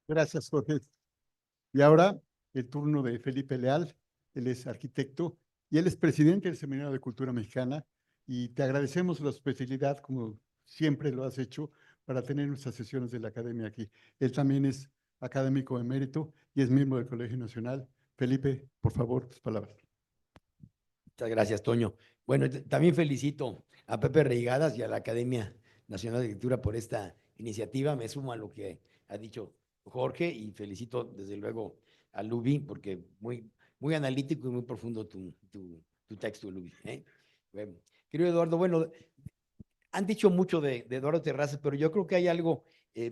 Speaker 2: Gracias, Jorge. Y ahora el turno de Felipe Leal. Él es arquitecto y él es presidente del Seminario de Cultura Mexicana, y te agradecemos la especialidad, como siempre lo has hecho, para tener nuestras sesiones de la academia aquí. Él también es académico emérito y es miembro del Colegio Nacional. Felipe, por favor, tus palabras.
Speaker 8: Muchas gracias, Toño. Bueno, también felicito a Pepe Reigadas y a la Academia Nacional de Arquitectura por esta iniciativa. Me sumo a lo que ha dicho Jorge, y felicito desde luego a Luby, porque muy analítico y muy profundo tu texto, Luby, ¿eh? Bueno, querido Eduardo, bueno, han dicho mucho de Eduardo Terrazas, pero yo creo que hay algo,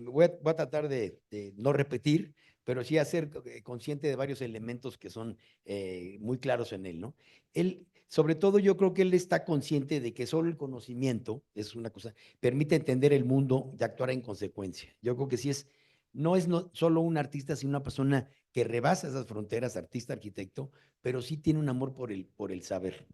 Speaker 8: voy a tratar de no repetir, pero sí hacer consciente de varios elementos que son muy claros en él, ¿no? Él, sobre todo, yo creo que él está consciente de que solo el conocimiento, es una cosa, permite entender el mundo y actuar en consecuencia. Yo creo que sí no es solo un artista, sino una persona que rebasa esas fronteras, artista, arquitecto, pero sí tiene un amor por el saber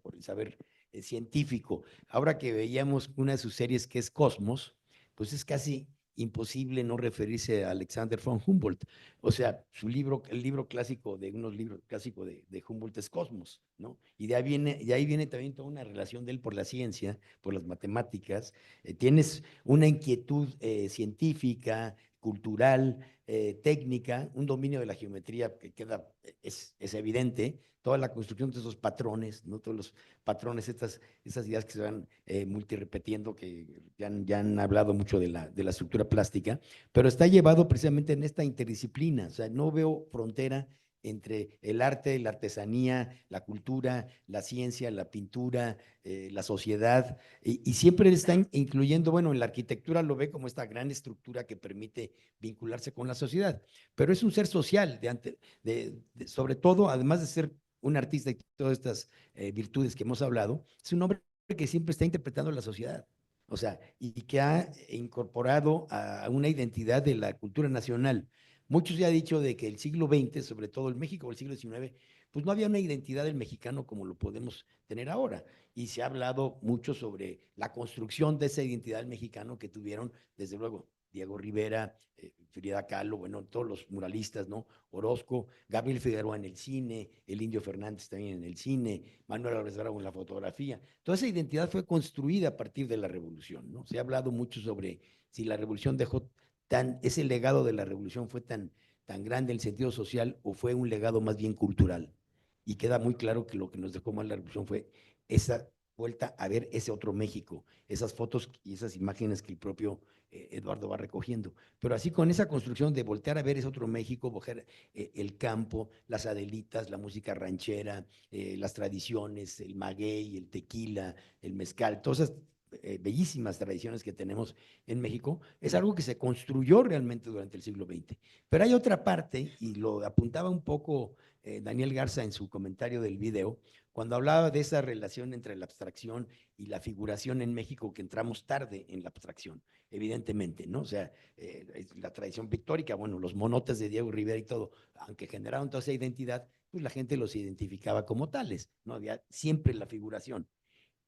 Speaker 8: científico. Ahora que veíamos una de sus series, que es Cosmos, pues es casi imposible no referirse a Alexander von Humboldt. O sea, el libro clásico de Humboldt es Cosmos, ¿no? Y de ahí viene también toda una relación de él por la ciencia, por las matemáticas. Tienes una inquietud científica, cultural, técnica, un dominio de la geometría que es evidente, toda la construcción de esos patrones, ¿no? Todos los patrones, esas ideas que se van multirepetiendo, que ya han hablado mucho de la estructura plástica, pero está llevado precisamente en esta interdisciplina. O sea, no veo frontera entre el arte, la artesanía, la cultura, la ciencia, la pintura, la sociedad, y siempre están incluyendo, bueno, en la arquitectura lo ve como esta gran estructura que permite vincularse con la sociedad, pero es un ser social, sobre todo, además de ser un artista y todas estas virtudes que hemos hablado, es un hombre que siempre está interpretando la sociedad. O sea, y que ha incorporado a una identidad de la cultura nacional. Muchos ya han dicho de que el siglo XX, sobre todo el México del siglo XIX, pues no había una identidad del mexicano como lo podemos tener ahora. Y se ha hablado mucho sobre la construcción de esa identidad del mexicano que tuvieron, desde luego, Diego Rivera, Frida Kahlo, bueno, todos los muralistas, ¿no? Orozco, Gabriel Figueroa en el cine, el Indio Fernández también en el cine, Manuel Álvarez Bravo en la fotografía. Toda esa identidad fue construida a partir de la revolución, ¿no? Se ha hablado mucho sobre si la revolución dejó ese legado de la revolución fue tan grande en el sentido social o fue un legado más bien cultural. Y queda muy claro que lo que nos dejó más la revolución fue esa vuelta a ver ese otro México, esas fotos y esas imágenes que el propio Eduardo va recogiendo. Pero así con esa construcción de voltear a ver ese otro México, voltear, el campo, las adelitas, la música ranchera, las tradiciones, el maguey, el tequila, el mezcal, todas esas bellísimas tradiciones que tenemos en México, es algo que se construyó realmente durante el siglo XX. Pero hay otra parte, y lo apuntaba un poco Daniel Garza en su comentario del video, cuando hablaba de esa relación entre la abstracción y la figuración en México, que entramos tarde en la abstracción, evidentemente, ¿no? O sea, la tradición pictórica, bueno, los monotes de Diego Rivera y todo, aunque generaron toda esa identidad, pues la gente los identificaba como tales, no había siempre la figuración.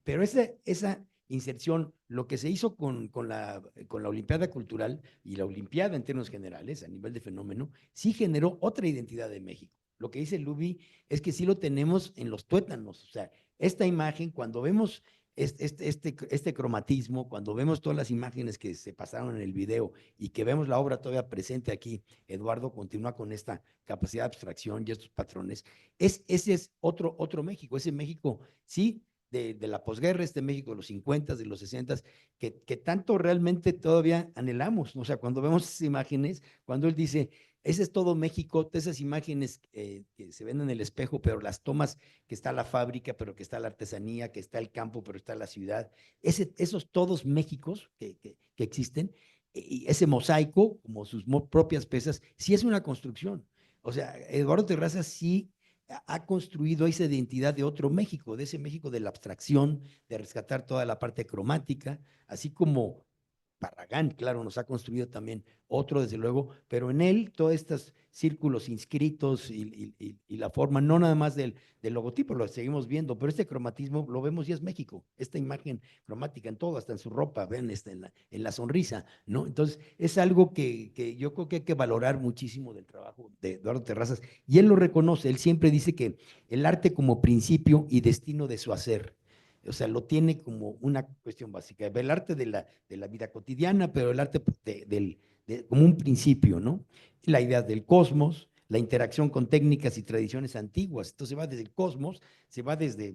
Speaker 8: Pero esa inserción, lo que se hizo con la Olimpiada Cultural y la Olimpiada en términos generales, a nivel de fenómeno, sí generó otra identidad de México. Lo que dice Lubi es que sí lo tenemos en los tuétanos. O sea, esta imagen, cuando vemos este cromatismo, cuando vemos todas las imágenes que se pasaron en el video y que vemos la obra todavía presente aquí, Eduardo continúa con esta capacidad de abstracción y estos patrones, ese es otro México, ese México, sí, de la posguerra, este México de los 50, de los 60, que tanto realmente todavía anhelamos. O sea, cuando vemos esas imágenes, cuando él dice, ese es todo México, todas esas imágenes que se ven en el espejo, pero las tomas, que está la fábrica, pero que está la artesanía, que está el campo, pero está la ciudad, esos todos Méxicos que existen, y ese mosaico, como sus propias piezas, sí es una construcción. O sea, Eduardo Terrazas sí ha construido esa identidad de otro México, de ese México de la abstracción, de rescatar toda la parte cromática, así como Barragán, claro, nos ha construido también otro, desde luego, pero en él todos estos círculos inscritos y la forma, no nada más del logotipo, lo seguimos viendo, pero este cromatismo lo vemos y es México, esta imagen cromática en todo, hasta en su ropa, ven, en la sonrisa, ¿no? Entonces, es algo que yo creo que hay que valorar muchísimo del trabajo de Eduardo Terrazas, y él lo reconoce, él siempre dice que el arte como principio y destino de su hacer. O sea, lo tiene como una cuestión básica. El arte de la vida cotidiana, pero el arte como un principio, ¿no? La idea del cosmos, la interacción con técnicas y tradiciones antiguas. Entonces se va desde el cosmos, se va desde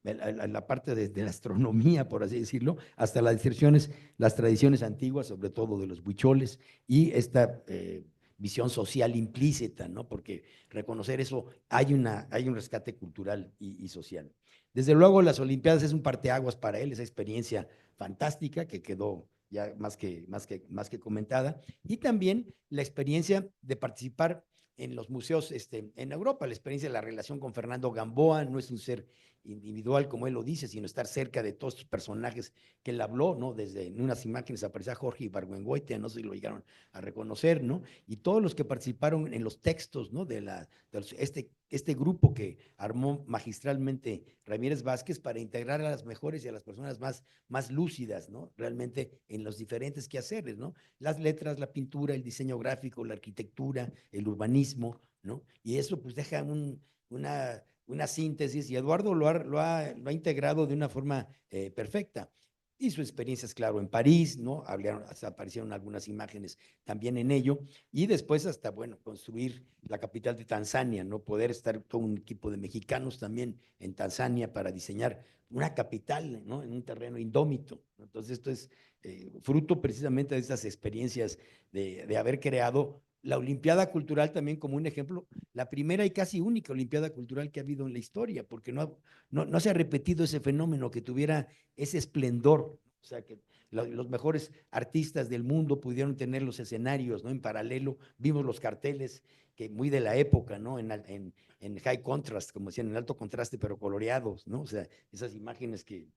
Speaker 8: la parte de la astronomía, por así decirlo, hasta las tradiciones antiguas, sobre todo de los huicholes, y esta visión social implícita, ¿no? Porque reconocer eso, hay un rescate cultural y social. Desde luego, las Olimpiadas es un parteaguas para él, esa experiencia fantástica que quedó ya más que comentada, y también la experiencia de participar en los museos en Europa, la experiencia de la relación con Fernando Gamboa, no es un ser individual como él lo dice, sino estar cerca de todos estos personajes que él habló, ¿no? Desde en unas imágenes aparecía Jorge Ibargüengoitia, no sé si lo llegaron a reconocer, ¿no? Y todos los que participaron en los textos, ¿no? De este grupo que armó magistralmente Ramírez Vázquez para integrar a las mejores y a las personas más lúcidas, ¿no? Realmente en los diferentes quehaceres, ¿no? Las letras, la pintura, el diseño gráfico, la arquitectura, el urbanismo, ¿no? Y eso pues deja una síntesis, y Eduardo lo ha integrado de una forma perfecta. Y su experiencia es claro en París, ¿no? Hasta aparecieron algunas imágenes también en ello, y después hasta, bueno, construir la capital de Tanzania, ¿no? Poder estar todo un equipo de mexicanos también en Tanzania para diseñar una capital, ¿no? En un terreno indómito. Entonces esto es fruto precisamente de estas experiencias de haber creado la Olimpiada Cultural también como un ejemplo, la primera y casi única Olimpiada Cultural que ha habido en la historia, porque no se ha repetido ese fenómeno que tuviera ese esplendor, o sea, que los mejores artistas del mundo pudieron tener los escenarios, ¿no? En paralelo, vimos los carteles que muy de la época, ¿no? En high contrast, como decían, en alto contraste, pero coloreados, ¿no? O sea, esas imágenes que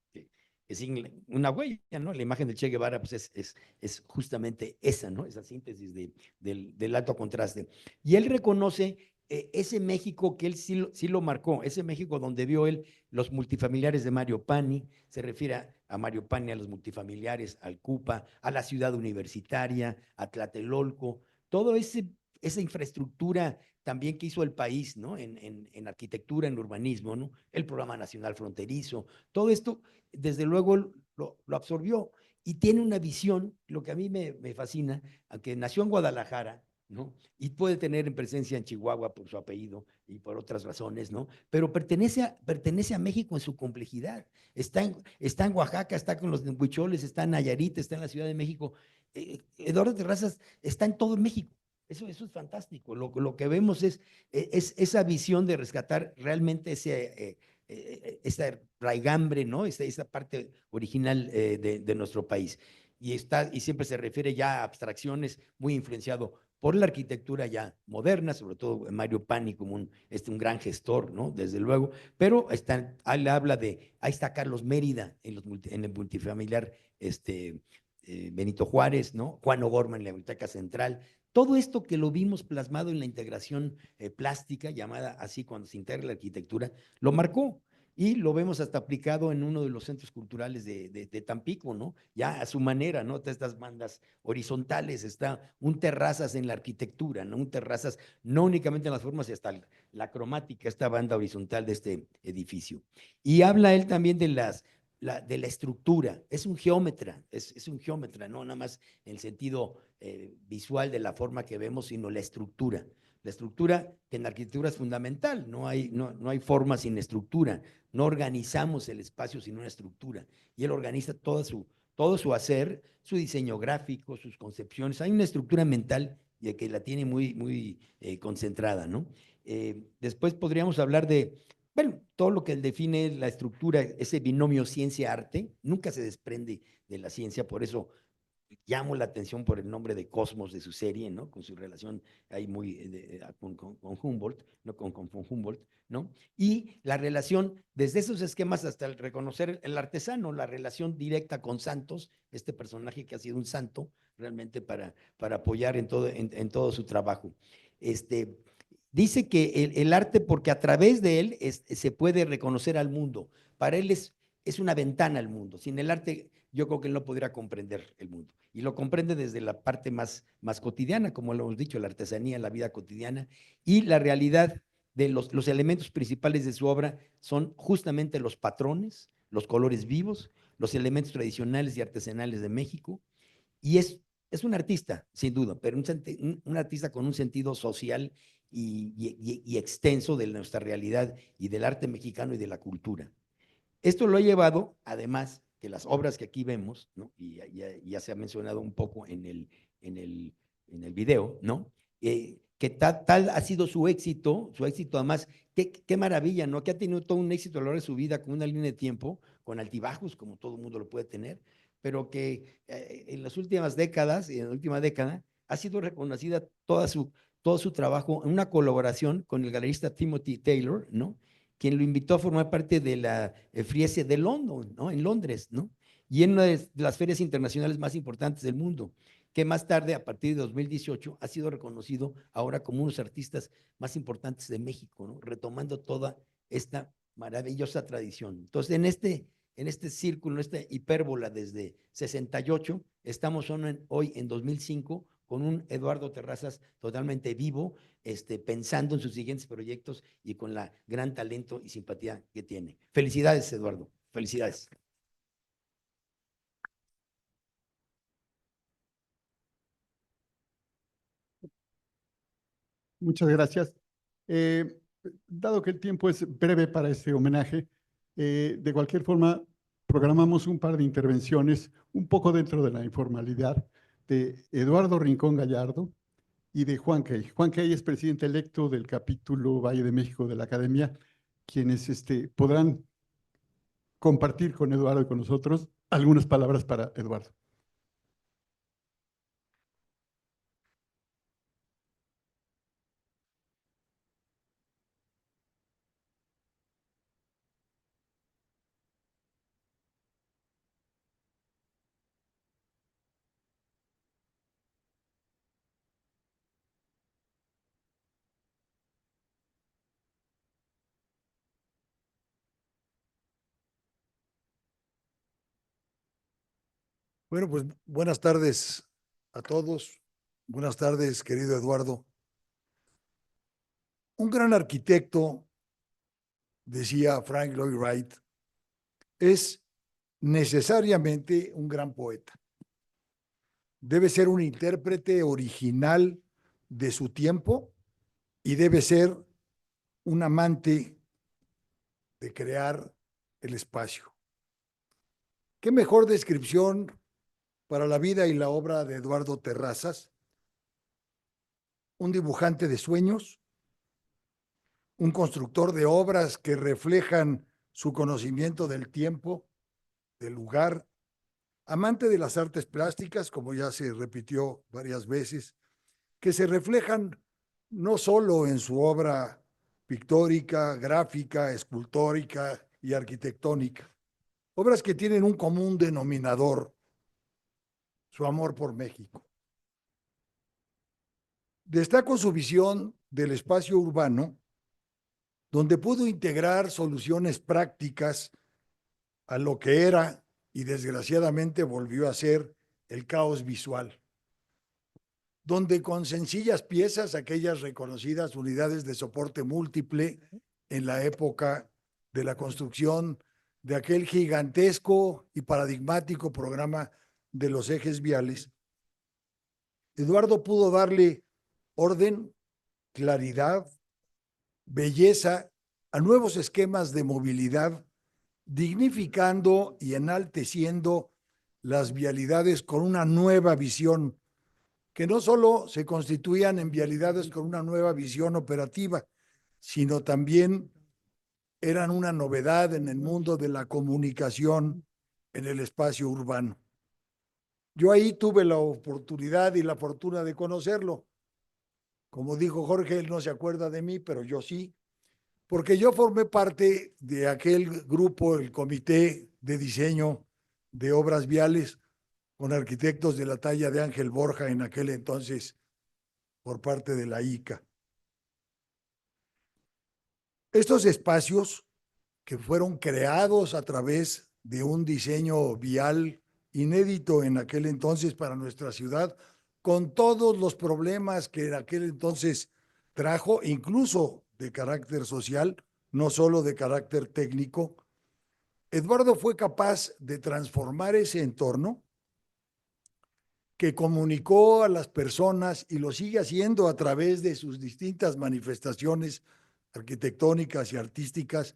Speaker 8: siguen una huella, ¿no? La imagen del Che Guevara, pues es justamente esa, ¿no? Esa síntesis del alto contraste. Y él reconoce ese México que él sí lo marcó, ese México donde vio él los multifamiliares de Mario Pani, se refiere a Mario Pani, a los multifamiliares, al Cupa, a la ciudad universitaria, a Tlatelolco, todo esa infraestructura también que hizo el país, ¿no? En arquitectura, en urbanismo, ¿no? El Programa Nacional Fronterizo, todo esto, desde luego, lo absorbió y tiene una visión, lo que a mí me fascina, aunque nació en Guadalajara, ¿no? Y puede tener presencia en Chihuahua por su apellido y por otras razones, ¿no? Pero pertenece a México en su complejidad. Está en Oaxaca, está con los huicholes, está en Nayarit, está en la Ciudad de México. Eduardo Terrazas está en todo México. Eso es fantástico. Lo que vemos es esa visión de rescatar realmente esa raigambre, ¿no? Esa parte original de nuestro país. Y siempre se refiere ya a abstracciones muy influenciado por la arquitectura ya moderna, sobre todo Mario Pani como un gran gestor, ¿no? Desde luego, pero él habla ahí está Carlos Mérida en el multifamiliar Benito Juárez, ¿no? Juan O'Gorman en la Biblioteca Central. Todo esto que lo vimos plasmado en la integración plástica, llamada así cuando se integra la arquitectura, lo marcó. Y lo vemos hasta aplicado en uno de los centros culturales de Tampico, ¿no? Ya a su manera, ¿no? Estas bandas horizontales, está un terrazas en la arquitectura, ¿no? Un terrazas no únicamente en las formas, hasta la cromática, esta banda horizontal de este edificio. Y habla él también de la estructura, es un geómetra, es un geómetra, no nada más en el sentido visual de la forma que vemos, sino la estructura. La estructura que en arquitectura es fundamental, no hay forma sin estructura, no organizamos el espacio sin una estructura, y él organiza todo su hacer, su diseño gráfico, sus concepciones, hay una estructura mental que la tiene muy concentrada, ¿no? Después podríamos hablar de, bueno, todo lo que define la estructura, ese binomio ciencia-arte, nunca se desprende de la ciencia, por eso llamo la atención por el nombre de Cosmos de su serie, ¿no? Con su relación ahí con Humboldt, ¿no? Con Humboldt, ¿no? Y la relación desde esos esquemas hasta el reconocer el artesano, la relación directa con Santos, este personaje que ha sido un santo realmente para apoyar en todo su trabajo. Dice que el arte, porque a través de él se puede reconocer al mundo. Para él es una ventana al mundo. Sin el arte, yo creo que él no podría comprender el mundo. Y lo comprende desde la parte más cotidiana, como lo hemos dicho, la artesanía, la vida cotidiana. Y la realidad de los elementos principales de su obra son justamente los patrones, los colores vivos, los elementos tradicionales y artesanales de México. Y es un artista, sin duda, pero un artista con un sentido social y extenso de nuestra realidad y del arte mexicano y de la cultura. Esto lo ha llevado, además, que las obras que aquí vemos, ¿no? Y ya se ha mencionado un poco en el video, ¿no? Que tal ha sido su éxito además, qué maravilla, ¿no? Que ha tenido todo un éxito a lo largo de su vida con una línea de tiempo, con altibajos, como todo el mundo lo puede tener, pero que en las últimas décadas, en la última década, ha sido reconocida todo su trabajo en una colaboración con el galerista Timothy Taylor, ¿no? Quien lo invitó a formar parte de la Frieze de London, ¿no? En Londres, ¿no? Y en una de las ferias internacionales más importantes del mundo, que más tarde, a partir de 2018, ha sido reconocido ahora como uno de los artistas más importantes de México, ¿no? Retomando toda esta maravillosa tradición. Entonces, en este círculo, en esta hipérbola desde 68, estamos hoy en 2005 con un Eduardo Terrazas totalmente vivo, pensando en sus siguientes proyectos y con la gran talento y simpatía que tiene. Felicidades, Eduardo. Felicidades.
Speaker 2: Muchas gracias. Dado que el tiempo es breve para este homenaje, de cualquier forma, programamos un par de intervenciones un poco dentro de la informalidad de Eduardo Rincón Gallardo, y de Juan Key. Juan Key es presidente electo del capítulo Valle de México de la Academia, quienes podrán compartir con Eduardo y con nosotros algunas palabras para Eduardo.
Speaker 9: Bueno, pues buenas tardes a todos. Buenas tardes, querido Eduardo. Un gran arquitecto, decía Frank Lloyd Wright, es necesariamente un gran poeta. Debe ser un intérprete original de su tiempo y debe ser un amante de crear el espacio. ¿Qué mejor descripción para la vida y la obra de Eduardo Terrazas? Un dibujante de sueños, un constructor de obras que reflejan su conocimiento del tiempo, del lugar, amante de las artes plásticas, como ya se repitió varias veces, que se reflejan no solo en su obra pictórica, gráfica, escultórica y arquitectónica, obras que tienen un común denominador, su amor por México. Destaco su visión del espacio urbano, donde pudo integrar soluciones prácticas a lo que era y desgraciadamente volvió a ser el caos visual, donde con sencillas piezas, aquellas reconocidas unidades de soporte múltiple en la época de la construcción de aquel gigantesco y paradigmático programa de los ejes viales, Eduardo pudo darle orden, claridad, belleza a nuevos esquemas de movilidad, dignificando y enalteciendo las vialidades con una nueva visión, que no solo se constituían en vialidades con una nueva visión operativa, sino también eran una novedad en el mundo de la comunicación en el espacio urbano. Yo ahí tuve la oportunidad y la fortuna de conocerlo. Como dijo Jorge, él no se acuerda de mí, pero yo sí, porque yo formé parte de aquel grupo, el Comité de Diseño de Obras Viales, con arquitectos de la talla de Ángel Borja en aquel entonces, por parte de la ICA. Estos espacios que fueron creados a través de un diseño vial inédito en aquel entonces para nuestra ciudad, con todos los problemas que en aquel entonces trajo, incluso de carácter social, no solo de carácter técnico, Eduardo fue capaz de transformar ese entorno que comunicó a las personas y lo sigue haciendo a través de sus distintas manifestaciones arquitectónicas y artísticas.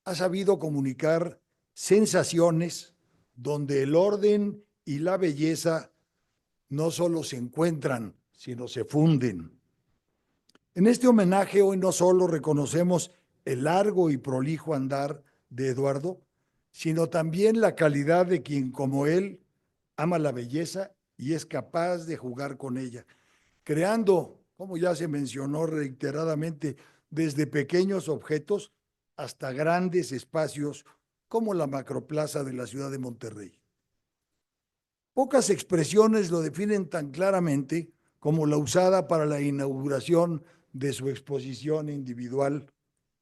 Speaker 9: Ha sabido comunicar sensaciones donde el orden y la belleza no solo se encuentran, sino se funden. En este homenaje hoy no solo reconocemos el largo y prolijo andar de Eduardo, sino también la calidad de quien, como él, ama la belleza y es capaz de jugar con ella, creando, como ya se mencionó reiteradamente, desde pequeños objetos hasta grandes espacios como la macroplaza de la ciudad de Monterrey. Pocas expresiones lo definen tan claramente como la usada para la inauguración de su exposición individual,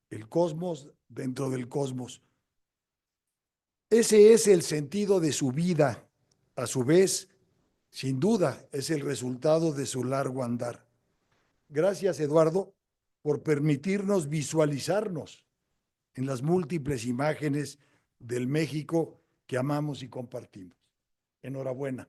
Speaker 9: El Cosmos dentro del Cosmos. Ese es el sentido de su vida. A su vez, sin duda, es el resultado de su largo andar. Gracias, Eduardo, por permitirnos visualizarnos en las múltiples imágenes del México que amamos y compartimos. Enhorabuena.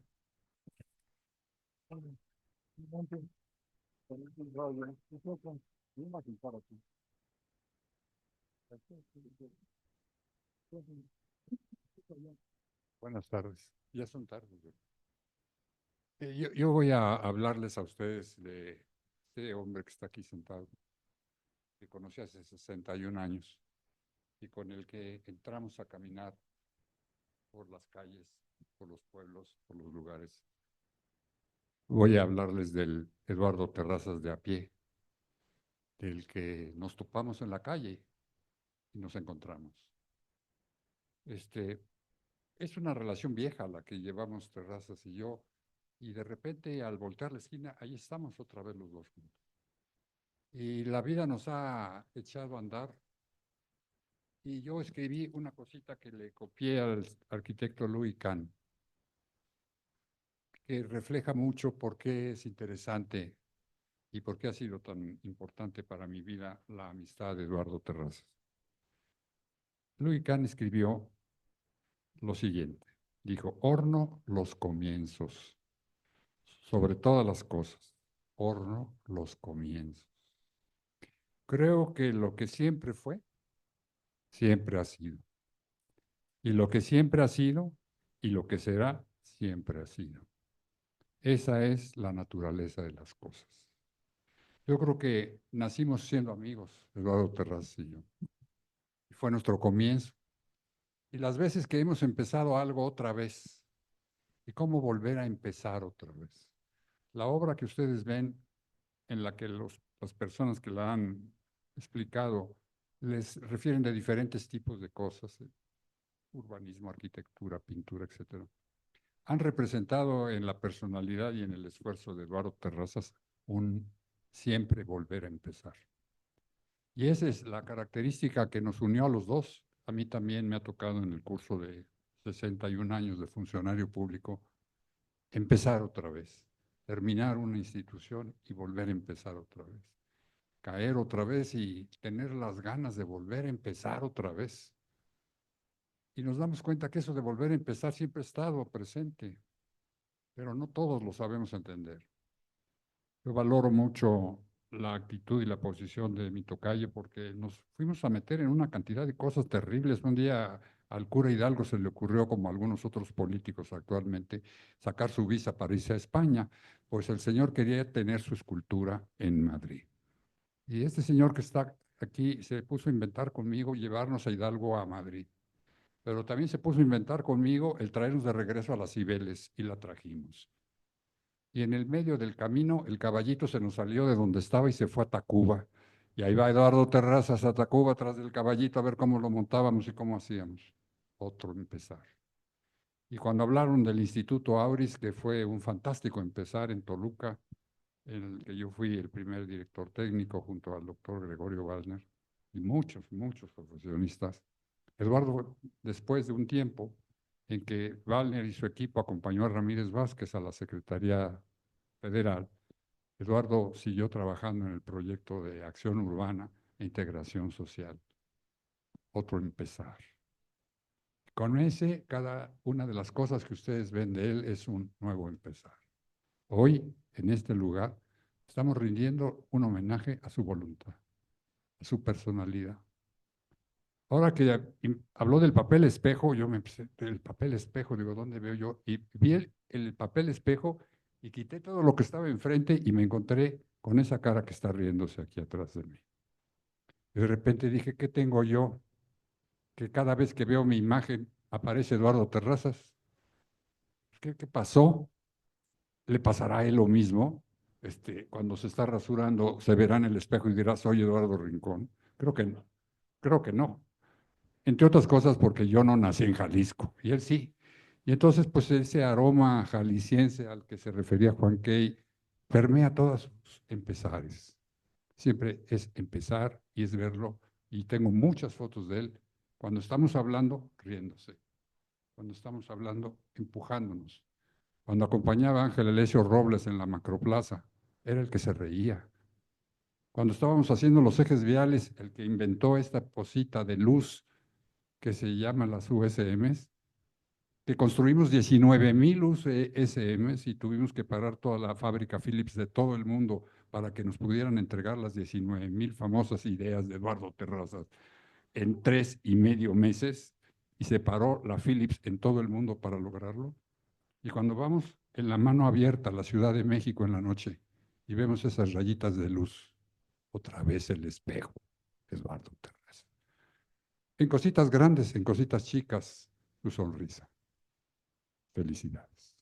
Speaker 10: Buenas tardes. Ya son tardes. Yo voy a hablarles a ustedes de este hombre que está aquí sentado, que conocí hace 61 años y con el que entramos a caminar por las calles, por los pueblos, por los lugares. Voy a hablarles del Eduardo Terrazas de a pie, del que nos topamos en la calle y nos encontramos. Es una relación vieja la que llevamos Terrazas y yo, y de repente al voltear la esquina, ahí estamos otra vez los dos juntos. Y la vida nos ha echado a andar. Y yo escribí una cosita que le copié al arquitecto Louis Kahn, que refleja mucho por qué es interesante y por qué ha sido tan importante para mi vida la amistad de Eduardo Terrazas. Louis Kahn escribió lo siguiente, dijo, horno los comienzos, sobre todas las cosas, horno los comienzos. Creo que lo que siempre fue, siempre ha sido. Y lo que siempre ha sido y lo que será, siempre ha sido. Esa es la naturaleza de las cosas. Yo creo que nacimos siendo amigos, Eduardo Terrazas y yo. Fue nuestro comienzo. Y las veces que hemos empezado algo otra vez, y cómo volver a empezar otra vez. La obra que ustedes ven, en la que las personas que la han explicado les refieren de diferentes tipos de cosas, urbanismo, arquitectura, pintura, etc. Han representado en la personalidad y en el esfuerzo de Eduardo Terrazas un siempre volver a empezar. Y esa es la característica que nos unió a los dos. A mí también me ha tocado en el curso de 61 años de funcionario público empezar otra vez, terminar una institución y volver a empezar otra vez. Caer otra vez y tener las ganas de volver a empezar otra vez. Y nos damos cuenta que eso de volver a empezar siempre ha estado presente, pero no todos lo sabemos entender. Yo valoro mucho la actitud y la posición de mi tocayo porque nos fuimos a meter en una cantidad de cosas terribles. Un día al cura Hidalgo se le ocurrió, como a algunos otros políticos actualmente, sacar su visa para irse a España, pues el señor quería tener su escultura en Madrid. Y este señor que está aquí se puso a inventar conmigo llevarnos a Hidalgo a Madrid. Pero también se puso a inventar conmigo el traernos de regreso a las Cibeles y la trajimos. Y en el medio del camino el caballito se nos salió de donde estaba y se fue a Tacuba. Y ahí va Eduardo Terrazas a Tacuba atrás del caballito a ver cómo lo montábamos y cómo hacíamos. Otro empezar. Y cuando hablaron del Instituto Auris, que fue un fantástico empezar en Toluca, en el que yo fui el primer director técnico junto al doctor Gregorio Wallner y muchos profesionistas, Eduardo, después de un tiempo en que Wallner y su equipo acompañó a Ramírez Vázquez a la Secretaría Federal, Eduardo siguió trabajando en el proyecto de acción urbana e integración social. Otro empezar. Con ese, cada una de las cosas que ustedes ven de él es un nuevo empezar. Hoy, en este lugar, estamos rindiendo un homenaje a su voluntad, a su personalidad. Ahora que habló del papel espejo, yo me empecé, el papel espejo, digo, ¿dónde veo yo? Y vi el papel espejo y quité todo lo que estaba enfrente y me encontré con esa cara que está riéndose aquí atrás de mí. Y de repente dije, ¿qué tengo yo? Que cada vez que veo mi imagen aparece Eduardo Terrazas. ¿Qué pasó? ¿Le pasará a él lo mismo? Cuando se está rasurando, se verá en el espejo y dirá, soy Eduardo Rincón. Creo que no. Creo que no. Entre otras cosas porque yo no nací en Jalisco, y él sí. Y entonces, pues ese aroma jalisciense al que se refería Juan Key permea todos sus empezares. Siempre es empezar y es verlo. Y tengo muchas fotos de él cuando estamos hablando, riéndose. Cuando estamos hablando, empujándonos. Cuando acompañaba a Ángel Elesio Robles en la Macroplaza, era el que se reía. Cuando estábamos haciendo los ejes viales, el que inventó esta cosita de luz que se llama las USMs, que construimos 19,000 USMs y tuvimos que parar toda la fábrica Philips de todo el mundo para que nos pudieran entregar las 19,000 famosas ideas de Eduardo Terrazas en 3,5 meses, y se paró la Philips en todo el mundo para lograrlo. Y cuando vamos en la mano abierta a la Ciudad de México en la noche y vemos esas rayitas de luz. Otra vez el espejo, Eduardo Terrazas. En cositas grandes, en cositas chicas, tu sonrisa. Felicidades.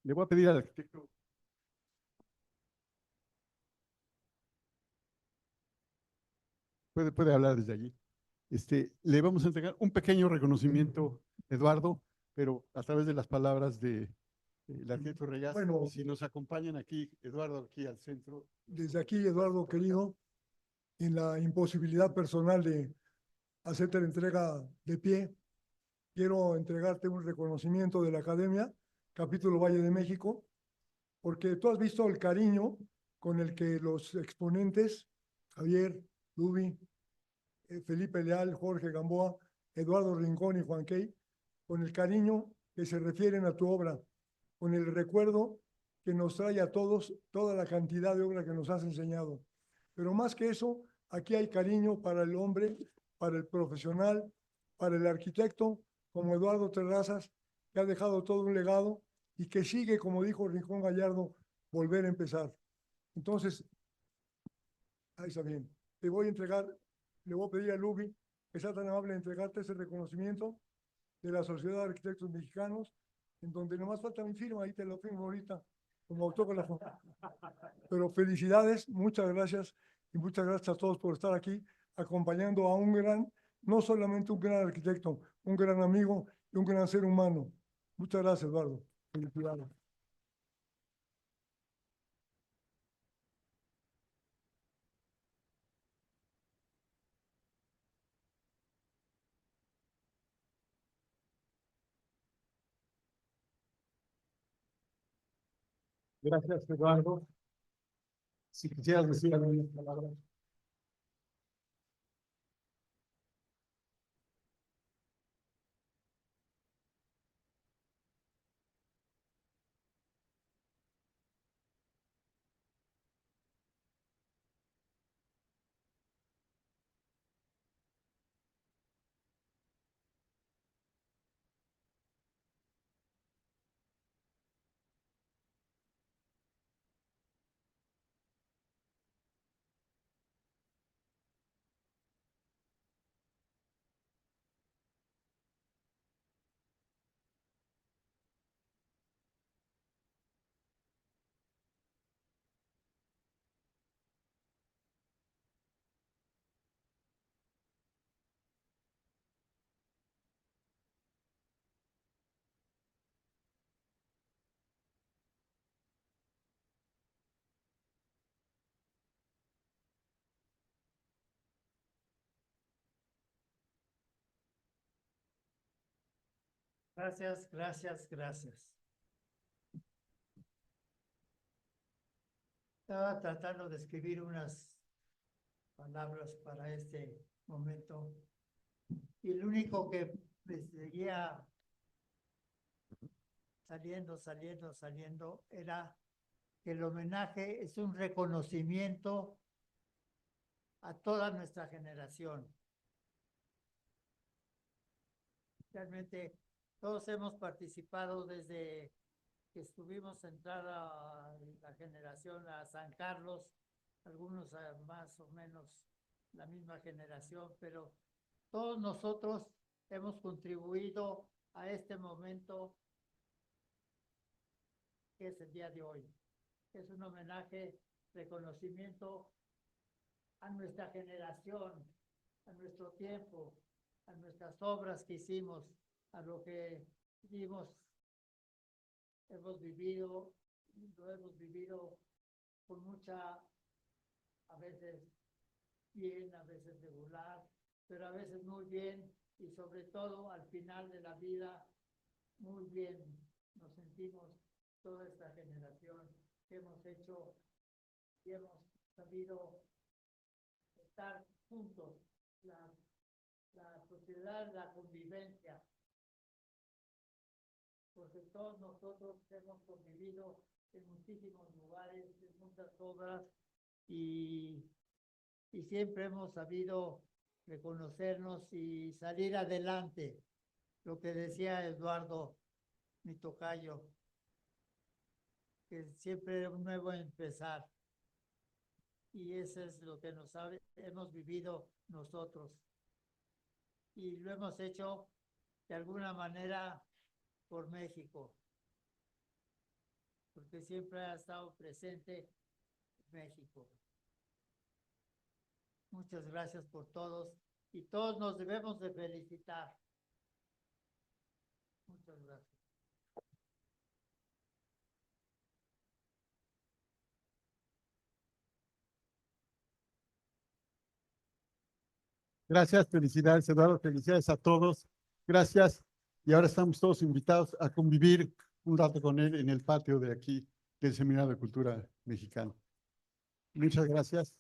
Speaker 2: Le voy a pedir al arquitecto. Puede hablar desde allí. Le vamos a entregar un pequeño reconocimiento, Eduardo, pero a través de las palabras de el arquitecto Reyes.
Speaker 1: Bueno.
Speaker 2: Si nos acompañan aquí, Eduardo, aquí al centro.
Speaker 1: Desde aquí, Eduardo, querido, en la imposibilidad personal de hacerte la entrega de pie, quiero entregarte un reconocimiento de la Academia, capítulo Valle de México, porque tú has visto el cariño con el que los exponentes, Javier, Lubi, Felipe Leal, Jorge Gamboa, Eduardo Rincón y Juan Key, con el cariño que se refieren a tu obra, con el recuerdo que nos trae a todos toda la cantidad de obra que nos has enseñado. Pero más que eso, aquí hay cariño para el hombre, para el profesional, para el arquitecto, como Eduardo Terrazas, que ha dejado todo un legado y que sigue, como dijo Rincón Gallardo, volver a empezar. Entonces, ahí está bien. Te voy a entregar, le voy a pedir a Lubi que sea tan amable de entregarte ese reconocimiento de la Sociedad de Arquitectos Mexicanos, en donde nomás falta mi firma, ahí te lo firmo ahorita, como autógrafo. Pero felicidades, muchas gracias y muchas gracias a todos por estar aquí acompañando a un gran, no solamente un gran arquitecto, un gran amigo y un gran ser humano. Muchas gracias, Eduardo. Felicidades.
Speaker 2: Gracias, Eduardo. Si quisieras decir algunas palabras.
Speaker 4: Gracias, gracias, gracias. Estaba tratando de escribir unas palabras para este momento y lo único que me seguía saliendo era que el homenaje es un reconocimiento a toda nuestra generación. Realmente todos hemos participado desde que estuvimos entrada a la generación a San Carlos, algunos más o menos la misma generación, pero todos nosotros hemos contribuido a este momento que es el día de hoy. Es un homenaje, reconocimiento a nuestra generación, a nuestro tiempo, a nuestras obras que hicimos, a lo que vimos, hemos vivido, lo hemos vivido con mucha, a veces bien, a veces regular, pero a veces muy bien y sobre todo al final de la vida, muy bien. Nos sentimos toda esta generación que hemos hecho y hemos sabido estar juntos, la sociedad, la convivencia, porque todos nosotros hemos convivido en muchísimos lugares, en muchas obras, y siempre hemos sabido reconocernos y salir adelante. Lo que decía Eduardo, mi tocayo, que siempre es un nuevo empezar. Y eso es lo que hemos vivido nosotros. Y lo hemos hecho de alguna manera por México, porque siempre ha estado presente México. Muchas gracias por todos, y todos nos debemos de felicitar. Muchas gracias.
Speaker 2: Gracias, felicidades, Eduardo, felicidades a todos. Gracias. Y ahora estamos todos invitados a convivir un rato con él en el patio de aquí del Seminario de Cultura Mexicana. Muchas gracias.